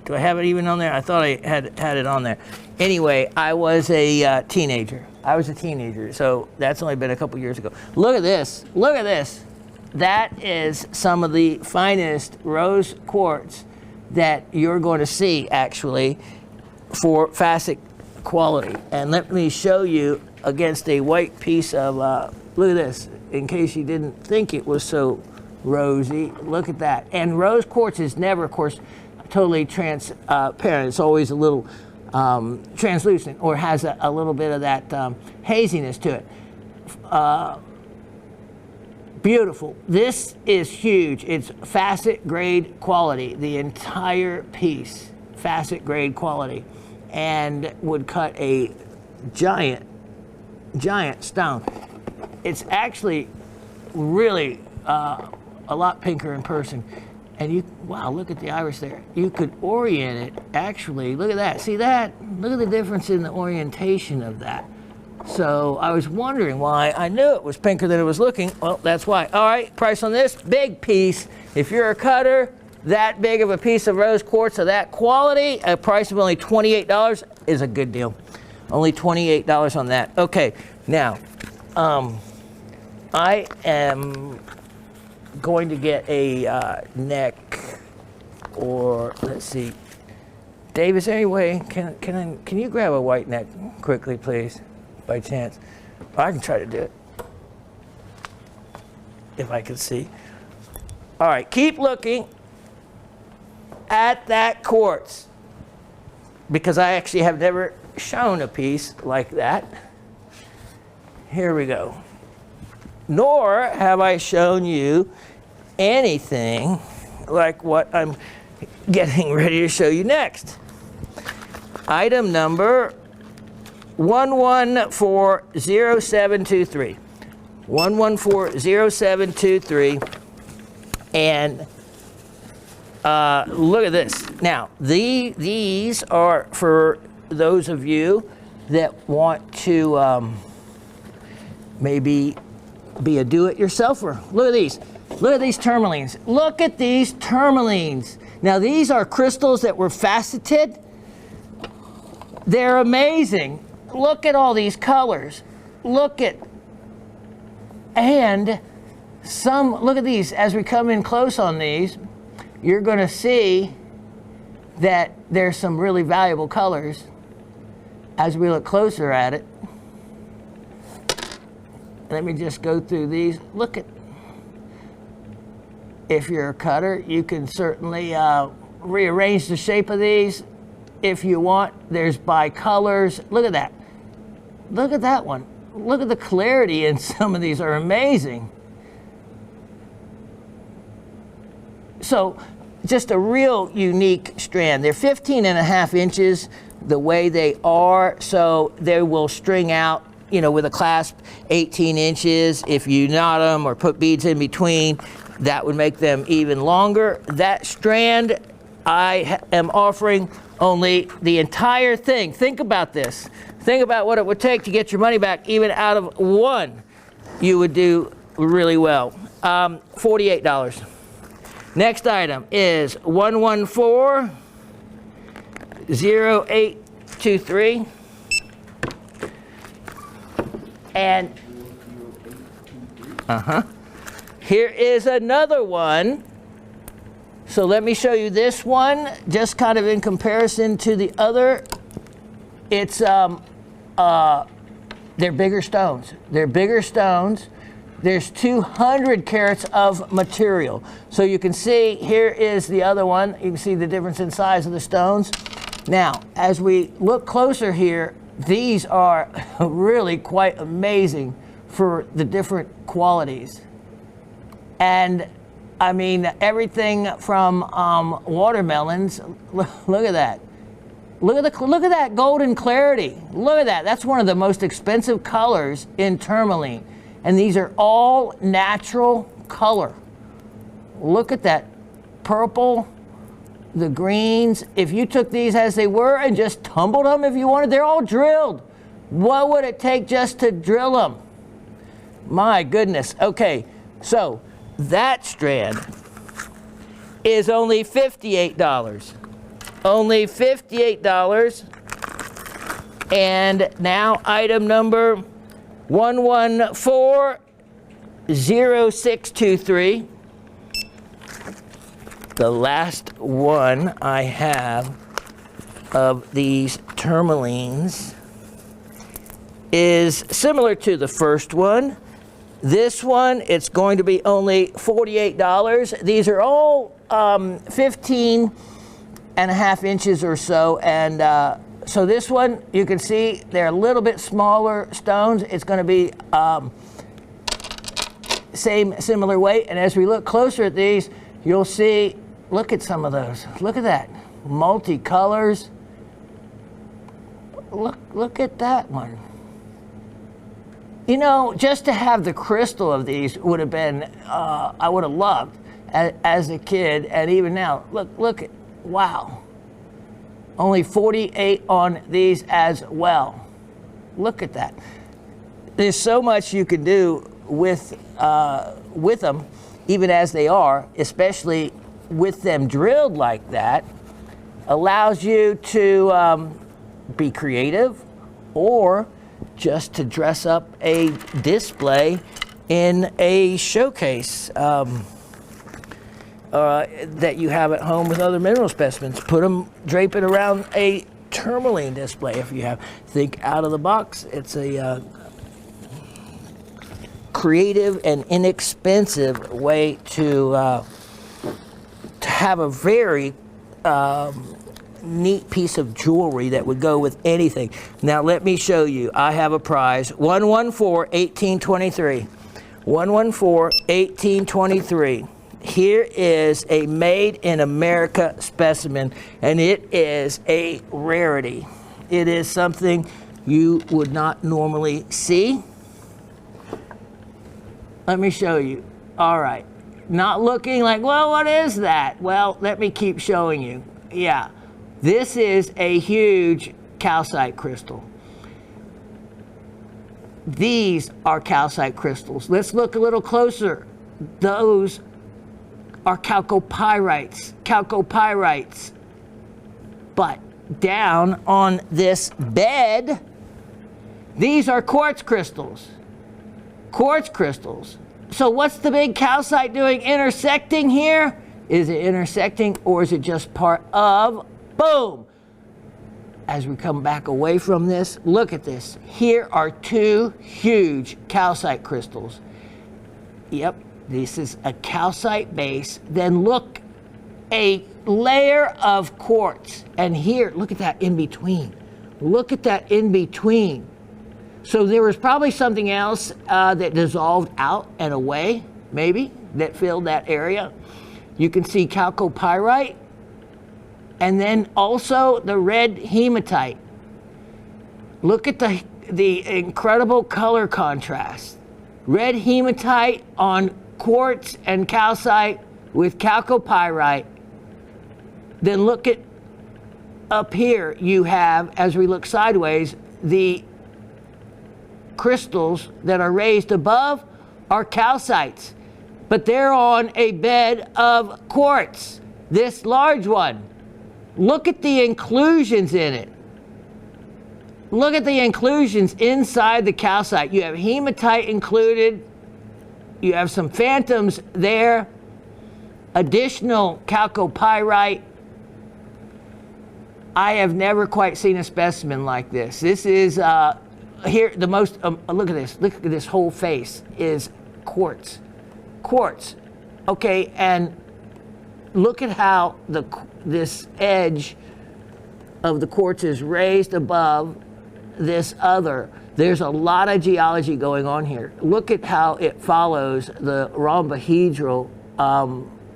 have it even on there? I thought I had it on there. Anyway, I was a teenager. So that's only been a couple years ago. Look at this, look at this. That is some of the finest rose quartz that you're going to see, actually, for facet quality. And let me show you against a white piece of, look at this, in case you didn't think it was so rosy. Look at that. And rose quartz is never, of course, totally transparent. It's always a little translucent, or has a little bit of that haziness to it. Beautiful. This is huge. It's facet grade quality. The entire piece, facet grade quality, and would cut a giant stone. It's actually really a lot pinker in person. And wow, look at the iris there. You could orient it, actually. Look at that. See that? Look at the difference in the orientation of that. So I was wondering why. I knew it was pinker than it was looking. Well, that's why. All right, price on this, big piece. If you're a cutter, that big of a piece of rose quartz of that quality, a price of only $28 is a good deal. Only $28 on that. Okay, now, I am going to get a neck, or let's see. Dave, is there any way, can you grab a white neck quickly, please? By chance. I can try to do it if I can see. All right, keep looking at that quartz, because I actually have never shown a piece like that. Here we go. Nor have I shown you anything like what I'm getting ready to show you next. Item number 1140723. 1140723. And look at this. Now, these are for those of you that want to maybe be a do-it-yourselfer. Look at these. Look at these tourmalines. Look at these tourmalines. Now these are crystals that were faceted. They're amazing. Look at all these colors. Look at, and some, look at these. As we come in close on these, you're going to see that there's some really valuable colors as we look closer at it. Let me just go through these. Look at, if you're a cutter, you can certainly rearrange the shape of these if you want. There's by colors. Look at that. Look at that one. Look at the clarity in some of these, are amazing. So just a real unique strand. They're 15.5 inches the way they are, so they will string out, you know, with a clasp 18 inches. If you knot them or put beads in between, that would make them even longer. That strand, I am offering only the entire thing. Think about this. Think about what it would take to get your money back. Even out of one, you would do really well. $48. Next item is 114-0823. And here is another one. So let me show you this one, just kind of in comparison to the other. It's they're bigger stones. They're bigger stones. There's 200 carats of material. So you can see here is the other one. You can see the difference in size of the stones. Now, as we look closer here, these are really quite amazing for the different qualities. And I mean, everything from watermelons. Look at that. Look at that golden clarity. Look at that. That's one of the most expensive colors in tourmaline. And these are all natural color. Look at that purple, the greens. If you took these as they were and just tumbled them if you wanted, they're all drilled. What would it take just to drill them? My goodness. Okay, so that strand is only $58. Only $58. And now item number 114-0623. The last one I have of these tourmalines is similar to the first one. This one, it's going to be only $48. These are all 15.5 inches or so, and so this one, you can see they're a little bit smaller stones. It's going to be similar weight. And as we look closer at these, you'll see, look at some of those. Look at that, multicolors. Look at that one. You know, just to have the crystal of these would have been, I would have loved as a kid, and even now. Look at, wow. Only 48 on these as well. Look at that. There's so much you can do with them, even as they are, especially with them drilled like that. Allows you to be creative, or just to dress up a display in a showcase that you have at home with other mineral specimens. Put them, drape it around a tourmaline display if you have. Think out of the box. It's a creative and inexpensive way to have a very neat piece of jewelry that would go with anything. Now let me show you. I have a prize. 114-1823. 114-1823. Here is a made in America specimen, and it is a rarity. It is something you would not normally see. Let me show you. All right. Not looking like, well, what is that? Well, let me keep showing you. Yeah. This is a huge calcite crystal. These are calcite crystals. Let's look a little closer. Those are chalcopyrites. Chalcopyrites. But down on this bed, these are quartz crystals. Quartz crystals. So what's the big calcite doing intersecting here? Is it intersecting or is it just part of? Boom! As we come back away from this, look at this. Here are two huge calcite crystals. Yep, this is a calcite base. Then look, a layer of quartz. And here, look at that in between. Look at that in between. So there was probably something else that dissolved out and away, maybe, that filled that area. You can see chalcopyrite. And then also the red hematite. Look at the incredible color contrast. Red hematite on quartz and calcite with chalcopyrite. Then look at up here, you have, as we look sideways, the crystals that are raised above are calcites, but they're on a bed of quartz, this large one. Look at the inclusions in it. Look at the inclusions inside the calcite. You have hematite included. You have some phantoms there. Additional chalcopyrite. I have never quite seen a specimen like this. This is here the most. Look at this. Look at this whole face is quartz. Quartz. Okay, and look at how this edge of the quartz is raised above this other. There's a lot of geology going on here. Look at how it follows the rhombohedral,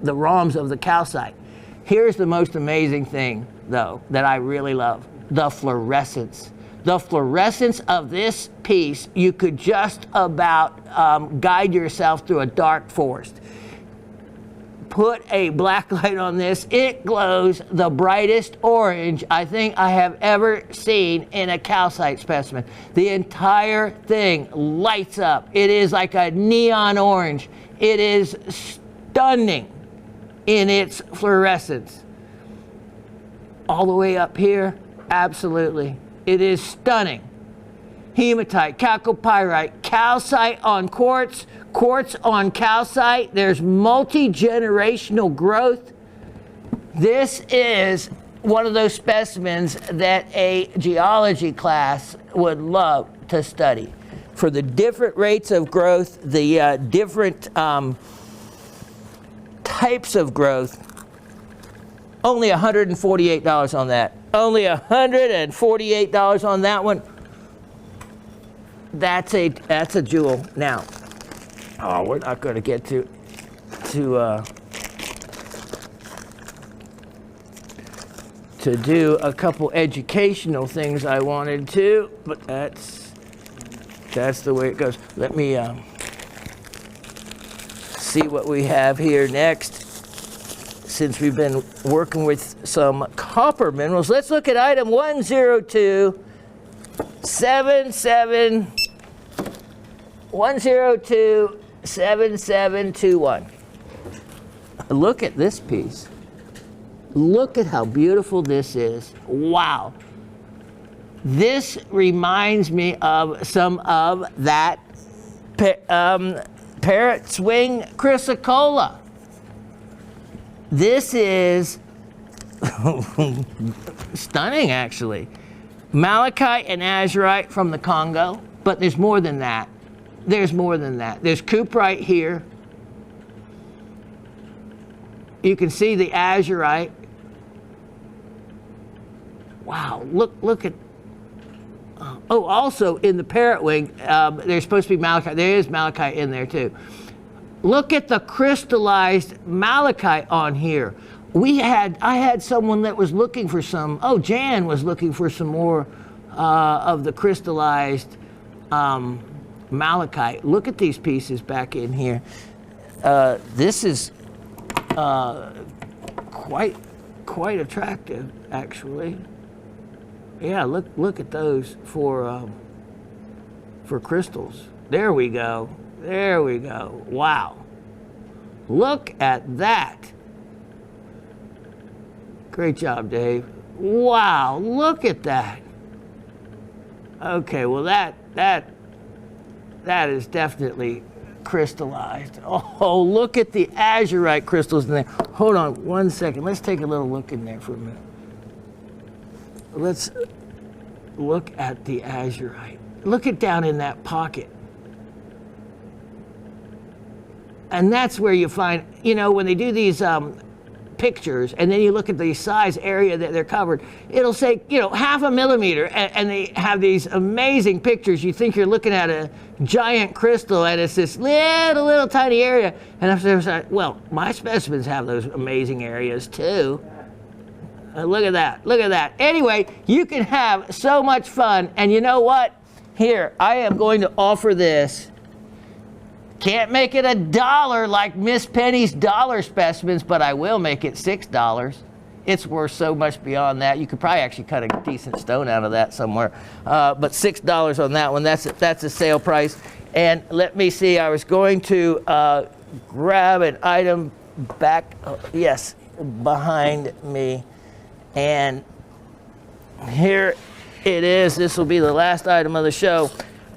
the rhombs of the calcite. Here's the most amazing thing, though, that I really love, the fluorescence. The fluorescence of this piece, you could just about guide yourself through a dark forest. Put a black light on this, it glows the brightest orange I think I have ever seen in a calcite specimen. The entire thing lights up. It is like a neon orange. It is stunning in its fluorescence. All the way up here, absolutely. It is stunning. Hematite, chalcopyrite, calcite on quartz, quartz on calcite. There's multi-generational growth. This is one of those specimens that a geology class would love to study for the different rates of growth, the different types of growth. Only $148 on that. Only $148 on that one. That's a jewel. Now, we're not going to get to do a couple educational things I wanted to, but that's the way it goes. Let me see what we have here next. Since we've been working with some copper minerals, let's look at item 1027721. Look at this piece. Look at how beautiful this is. Wow. This reminds me of some of that parrot's wing chrysocolla. This is stunning, actually. Malachite and azurite from the Congo, but there's more than that. There's more than that. There's cuprite here. You can see the azurite. Wow, look at. Also in the parrot wing, there's supposed to be malachite. There is malachite in there too. Look at the crystallized malachite on here. I had someone that was looking for some. Jan was looking for some more of the crystallized malachite. Look at these pieces back in here. This is quite attractive, actually. Yeah, look at those for for crystals. There we go. There we go. Wow. Look at that. Great job, Dave. Wow, look at that. Okay, well that is definitely crystallized. Oh, look at the azurite crystals in there. Hold on 1 second. Let's take a little look in there for a minute. Let's look at the azurite. Look at down in that pocket. And that's where you find, you know, when they do these pictures and then you look at the size area that they're covered, it'll say, you know, 0.5 millimeter, and they have these amazing pictures. You think you're looking at a giant crystal and it's this little tiny area. And I'm like, well, my specimens have those amazing areas too. Look at that, look at that. Anyway, you can have so much fun. And you know what? Here, I am going to offer this. Can't make it $1 like Miss Penny's dollar specimens, but I will make it $6. It's worth so much beyond that. You could probably actually cut a decent stone out of that somewhere. But $6 on that one, that's a sale price. And let me see, I was going to grab an item back, yes, behind me. And here it is. This will be the last item of the show.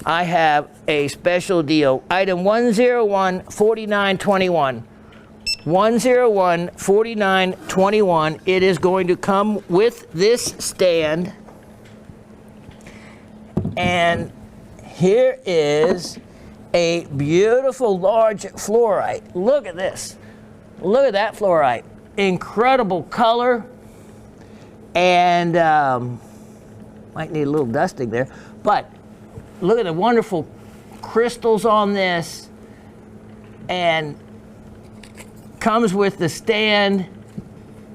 I have a special deal. Item 101-4921. 101-4921. It is going to come with this stand. And here is a beautiful large fluorite. Look at this. Look at that fluorite. Incredible color. And might need a little dusting there. But look at the wonderful crystals on this, and comes with the stand.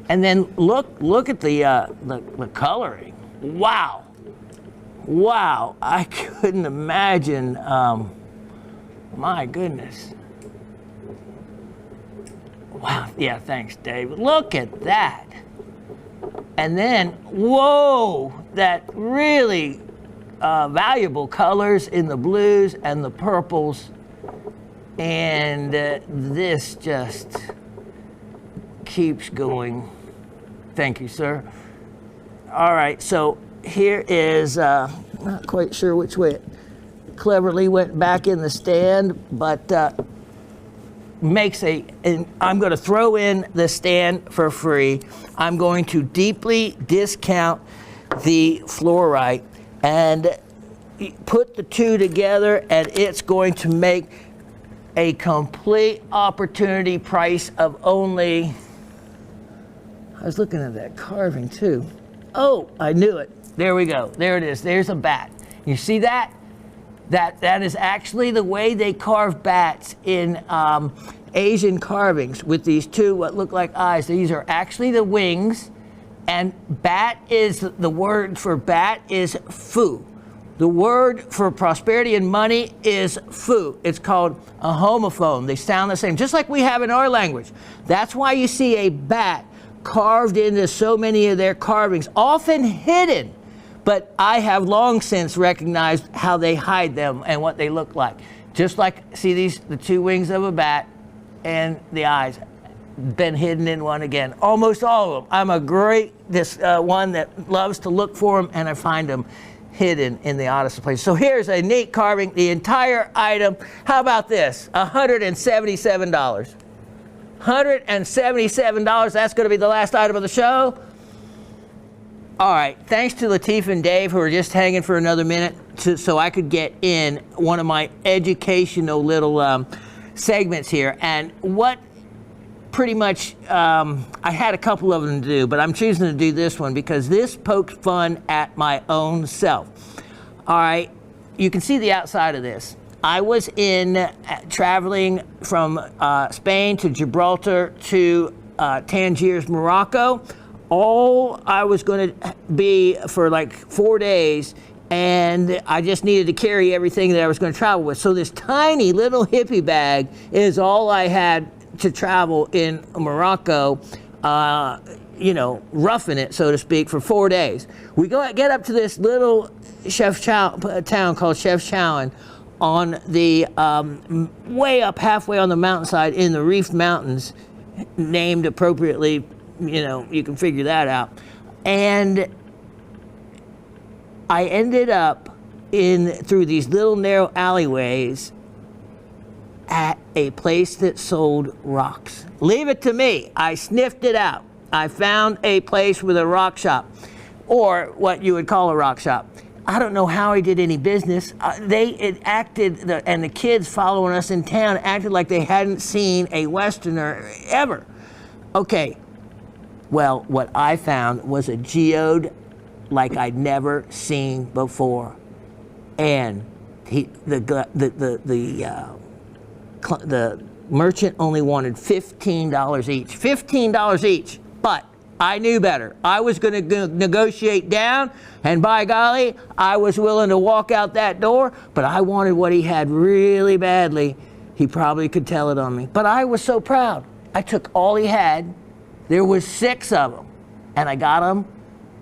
And then look at the coloring. Wow, wow! I couldn't imagine. My goodness. Wow. Yeah. Thanks, Dave. Look at that. And then, whoa! That really valuable colors in the blues and the purples, and this just keeps going. Thank you, sir. All right, so here is, not quite sure which way it cleverly went back in the stand, but makes and I'm going to throw in the stand for free. I'm going to deeply discount the fluorite and put the two together, and it's going to make a complete opportunity price of only, I was looking at that carving too. Oh, I knew it. There we go. There it is. There's a bat. You see that? That is actually the way they carve bats in Asian carvings, with these two what look like eyes. These are actually the wings. And bat is, the word for bat is fu. The word for prosperity and money is fu. It's called a homophone. They sound the same, just like we have in our language. That's why you see a bat carved into so many of their carvings, often hidden. But I have long since recognized how they hide them and what they look like. Just like, see these, the two wings of a bat and the eyes. Been hidden in one again. Almost all of them. I'm a great one that loves to look for them, and I find them hidden in the oddest of places. So here's a neat carving, the entire item. How about this? $177. $177. That's going to be the last item of the show. All right. Thanks to Lateef and Dave, who are just hanging for another minute so I could get in one of my educational little segments here. And what pretty much, I had a couple of them to do, but I'm choosing to do this one because this pokes fun at my own self. All right, you can see the outside of this. I was traveling from Spain to Gibraltar to Tangiers, Morocco. All I was going to be for like 4 days, and I just needed to carry everything that I was going to travel with. So this tiny little hippie bag is all I had to travel in Morocco. you know, roughing it, so to speak, for 4 days. We get up to this little town called Shawn on the way up halfway on the mountainside in the Reef Mountains, named appropriately, you know, you can figure that out. And I ended up through these little narrow alleyways at a place that sold rocks. Leave it to me. I sniffed it out. I found a place with a rock shop, or what you would call a rock shop. I don't know how he did any business. And the kids following us in town acted like they hadn't seen a Westerner ever. Okay, well, what I found was a geode like I'd never seen before. And the merchant only wanted $15 each. $15 each. But I knew better. I was going to negotiate down, and by golly, I was willing to walk out that door, but I wanted what he had really badly. He probably could tell it on me. But I was so proud. I took all he had. There was 6 of them, and I got them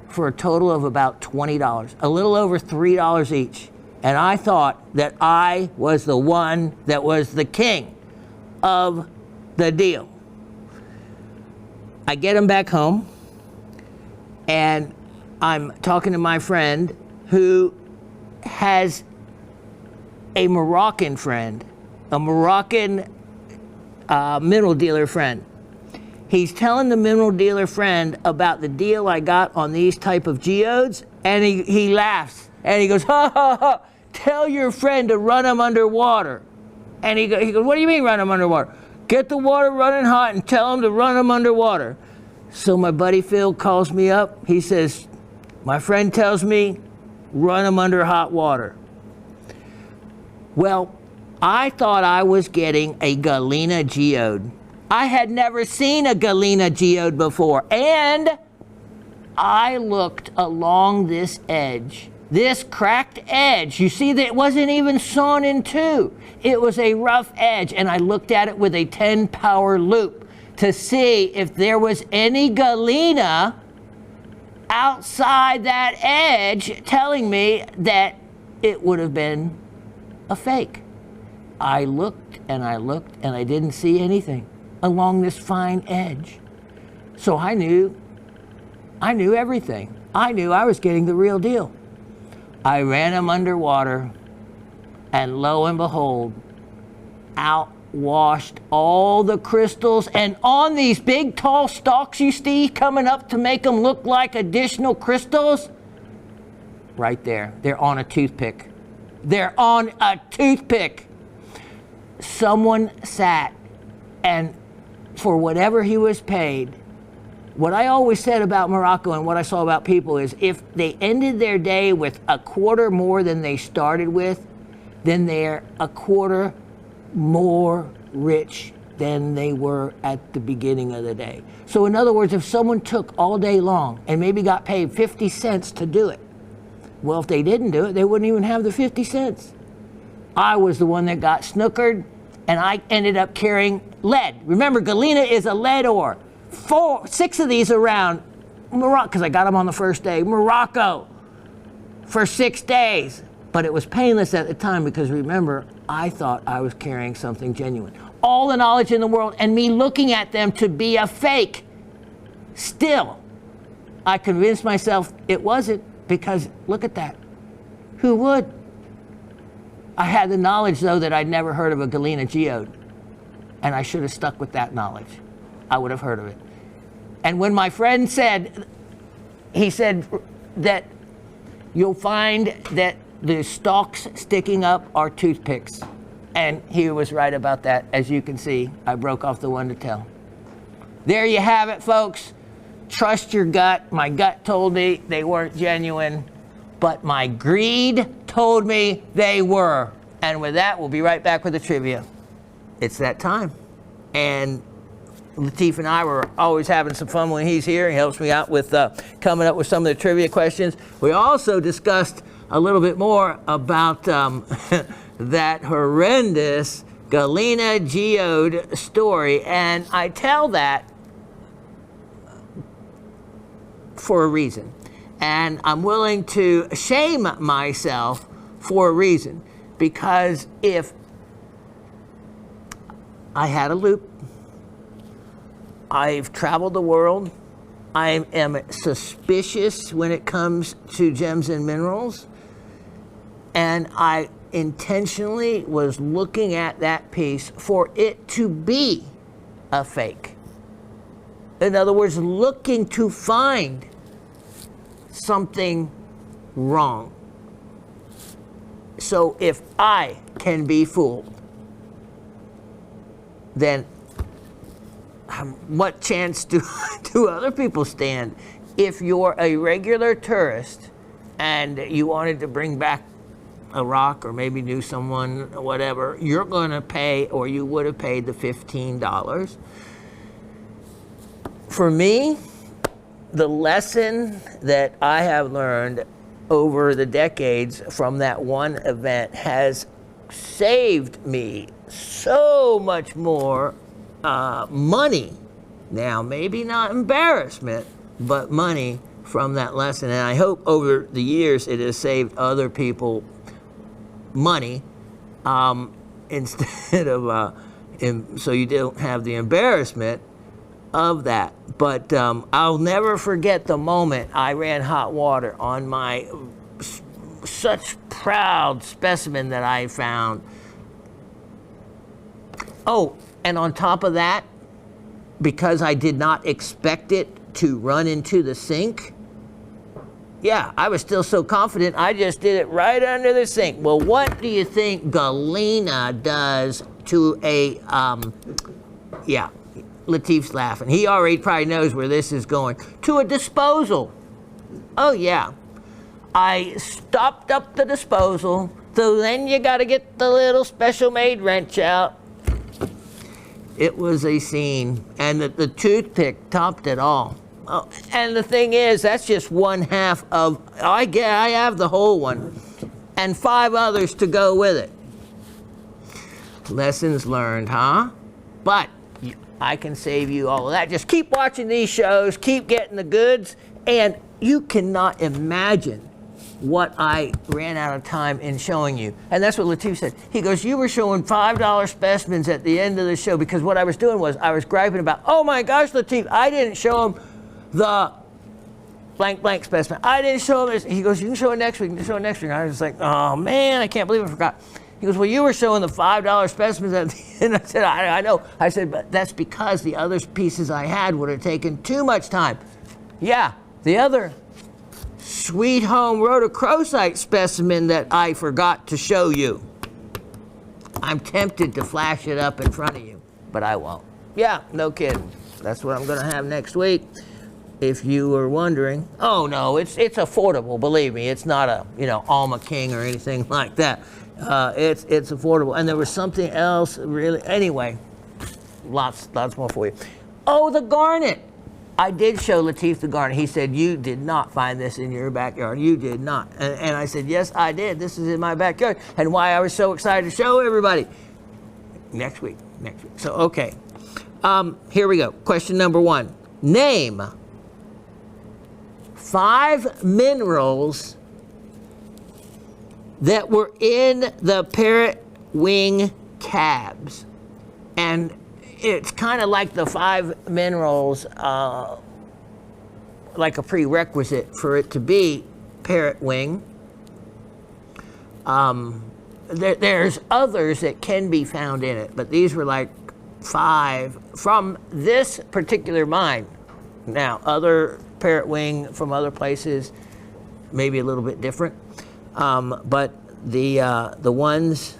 for a total of about $20, a little over $3 each. And I thought that I was the one that was the king of the deal. I get him back home, and I'm talking to my friend who has a Moroccan friend, a Moroccan mineral dealer friend. He's telling the mineral dealer friend about the deal I got on these type of geodes, and he laughs, and he goes, ha, ha, ha, tell your friend to run them underwater. And he goes, what do you mean run them underwater? Get the water running hot and tell him to run them underwater. So my buddy Phil calls me up. He says, my friend tells me, run them under hot water. Well, I thought I was getting a galena geode. I had never seen a galena geode before. And I looked along this edge, this cracked edge. You see that it wasn't even sawn in two. It was a rough edge, and I looked at it with a 10-power loop to see if there was any galena outside that edge telling me that it would have been a fake. I looked and I looked and I didn't see anything along this fine edge. So I knew everything. I knew I was getting the real deal. I ran them underwater, and lo and behold, out washed all the crystals, and on these big tall stalks you see coming up to make them look like additional crystals, right there, they're on a toothpick. They're on a toothpick. Someone sat, and for whatever he was paid, what I always said about Morocco and what I saw about people is if they ended their day with a quarter more than they started with, then they're a quarter more rich than they were at the beginning of the day. So in other words, if someone took all day long and maybe got paid 50 cents to do it, well, if they didn't do it, they wouldn't even have the 50 cents. I was the one that got snookered, and I ended up carrying lead. Remember, galena is a lead ore. 6 of these around Morocco, because I got them on the first day, Morocco, for 6 days. But it was painless at the time because, remember, I thought I was carrying something genuine. All the knowledge in the world and me looking at them to be a fake. Still, I convinced myself it wasn't, because look at that. Who would? I had the knowledge, though, that I'd never heard of a galena geode. And I should have stuck with that knowledge. I would have heard of it. And when my friend said, he said that you'll find that the stalks sticking up are toothpicks. And he was right about that. As you can see, I broke off the one to tell. There you have it, folks. Trust your gut. My gut told me they weren't genuine, but my greed told me they were. And with that, we'll be right back with the trivia. It's that time. And Latif and I were always having some fun when he's here. He helps me out with coming up with some of the trivia questions. We also discussed a little bit more about that horrendous galena geode story. And I tell that for a reason. And I'm willing to shame myself for a reason. Because if I had a loop, I've traveled the world, I am suspicious when it comes to gems and minerals, and I intentionally was looking at that piece for it to be a fake. In other words, looking to find something wrong. So if I can be fooled, then what chance do other people stand? If you're a regular tourist and you wanted to bring back a rock or maybe knew someone, whatever, you're going to pay, or you would have paid, the $15. For me, the lesson that I have learned over the decades from that one event has saved me so much more money. Now, maybe not embarrassment, but money from that lesson. And I hope over the years it has saved other people money instead of, so you don't have the embarrassment of that. But I'll never forget the moment I ran hot water on my such proud specimen that I found. Oh, and on top of that, because I did not expect it to run into the sink, yeah, I was still so confident, I just did it right under the sink. Well, what do you think Galena does to a, yeah, Latif's laughing. He already probably knows where this is going. To a disposal. Oh, yeah. I stopped up the disposal, so then you got to get the little special made wrench out. It was a scene, and the toothpick topped it all. Oh, and the thing is, that's just one half of, I have the whole one, and 5 others to go with it. Lessons learned, huh? But I can save you all of that. Just keep watching these shows, keep getting the goods, and you cannot imagine what I ran out of time in showing you. And that's what Latif said. He goes, you were showing $5 specimens at the end of the show, because what I was doing was I was griping about, oh my gosh, Latif, I didn't show him the blank blank specimen. I didn't show him this. He goes, you can show it next week. You can show it next week. And I was like, oh man, I can't believe I forgot. He goes, well, you were showing the $5 specimens at the end. I said, I know. I said, but that's because the other pieces I had would have taken too much time. Yeah, the other Sweet Home rhodochrosite specimen that I forgot to show you. I'm tempted to flash it up in front of you, but I won't. Yeah, no kidding. That's what I'm going to have next week. If you were wondering. Oh no, it's affordable, believe me. It's not a, Alma King or anything like that. It's affordable. And there was something else really, anyway, lots more for you. Oh, the garnet. I did show Latif the garnet. He said, you did not find this in your backyard. You did not. And I said, yes, I did. This is in my backyard. And why I was so excited to show everybody. Next week. So, okay. Here we go. Question number 1. Name 5 minerals that were in the parrot wing cabs. And it's kind of like the 5 minerals, like a prerequisite for it to be parrot wing. There's others that can be found in it, but these were like 5 from this particular mine. Now, other parrot wing from other places, maybe a little bit different, but the ones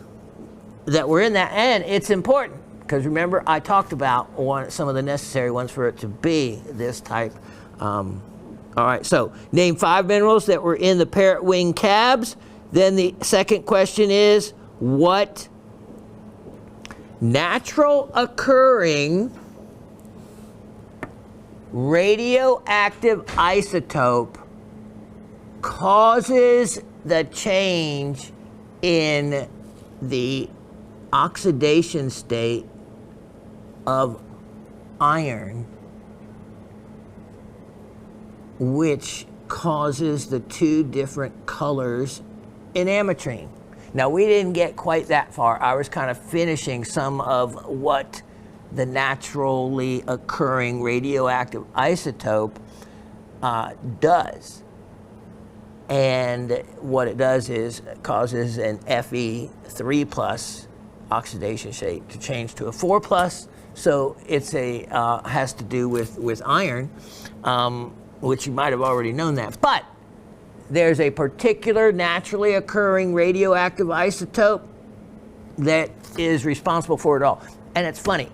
that were in that, and it's important because remember I talked about some of the necessary ones for it to be this type. All right, so name 5 minerals that were in the parrot wing cabs. Then the second question is, what natural occurring radioactive isotope causes the change in the oxidation state of iron which causes the two different colors in ametrine. Now, we didn't get quite that far. I was kind of finishing some of what the naturally occurring radioactive isotope does. And what it does is it causes an Fe3 plus oxidation state to change to a 4 plus. So it's has to do with iron, which you might have already known that. But there's a particular naturally occurring radioactive isotope that is responsible for it all. And it's funny,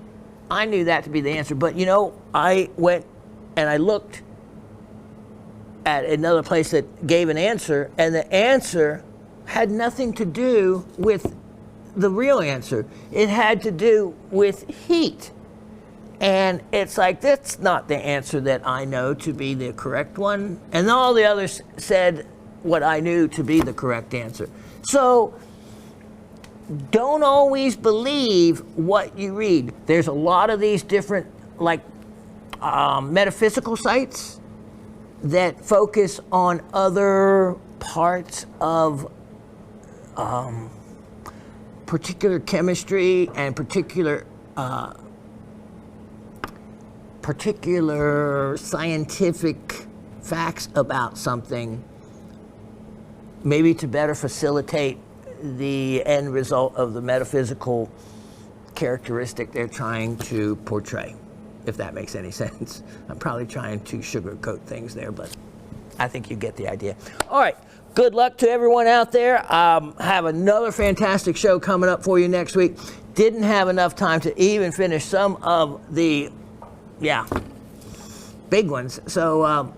I knew that to be the answer, but you know, I went and I looked at another place that gave an answer, and the answer had nothing to do with the real answer. It had to do with heat. And it's like, that's not the answer that I know to be the correct one. And all the others said what I knew to be the correct answer. So don't always believe what you read. There's a lot of these different like metaphysical sites that focus on other parts of particular chemistry and particular scientific facts about something, maybe to better facilitate the end result of the metaphysical characteristic they're trying to portray, if that makes any sense. I'm probably trying to sugarcoat things there, but I think you get the idea. All right, good luck to everyone out there. Have another fantastic show coming up for you next week. Didn't have enough time to even finish some of the big ones. So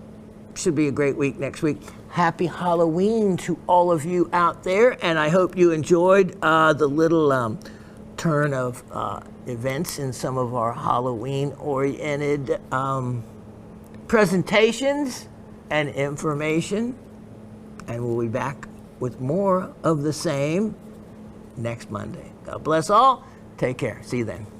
should be a great week next week. Happy Halloween to all of you out there, and I hope you enjoyed the little turn of events in some of our Halloween-oriented presentations and information. And we'll be back with more of the same next Monday. God bless all. Take care. See you then.